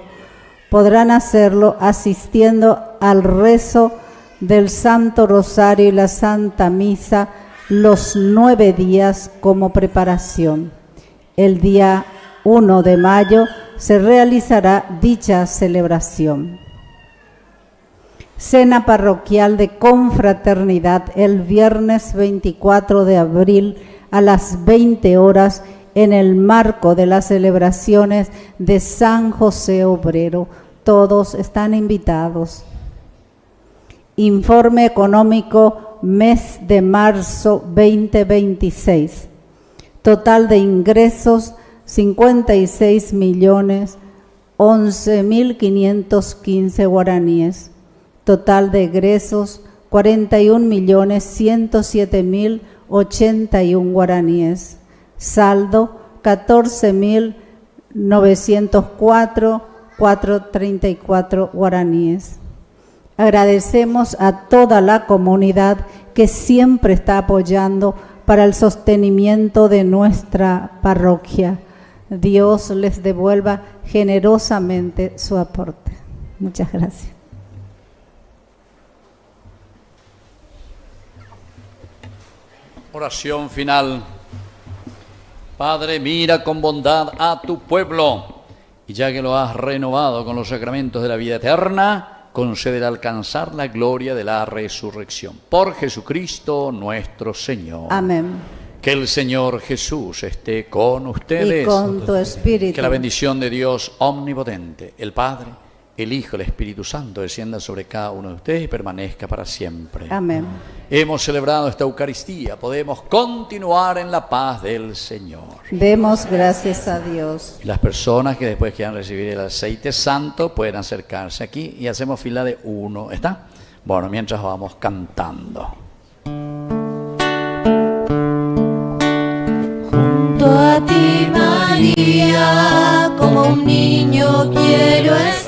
podrán hacerlo asistiendo al rezo del Santo Rosario y la Santa Misa los 9 días como preparación. El día 1 de mayo se realizará dicha celebración. Cena parroquial de confraternidad el viernes 24 de abril a las 20 horas en el marco de las celebraciones de San José Obrero. Todos están invitados. Informe económico mes de marzo 2026. Total de ingresos 56.011.515 guaraníes. Total de egresos 41.107.081 guaraníes. Saldo 14.904.434 guaraníes. Agradecemos a toda la comunidad que siempre está apoyando para el sostenimiento de nuestra parroquia. Dios les devuelva generosamente su aporte. Muchas gracias. Oración final. Padre, mira con bondad a tu pueblo, y ya que lo has renovado con los sacramentos de la vida eterna, concédele alcanzar la gloria de la resurrección. Por Jesucristo nuestro Señor. Amén. Que el Señor Jesús esté con ustedes. Y con tu espíritu. Que la bendición de Dios omnipotente, el Padre, el Hijo, el Espíritu Santo, descienda sobre cada uno de ustedes y permanezca para siempre. Amén. Hemos celebrado esta Eucaristía, podemos continuar en la paz del Señor. Demos gracias a Dios. Y las personas que después quieran recibir el aceite santo pueden acercarse aquí y hacemos fila de 1. ¿Está? Bueno, mientras vamos cantando. Junto a ti, María, como un niño quiero estar.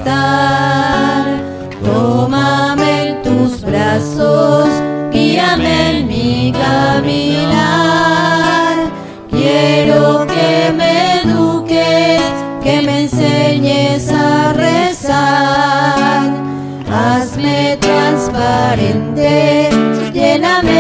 Tómame en tus brazos, guíame en mi caminar. Quiero que me eduques, que me enseñes a rezar. Hazme transparente, lléname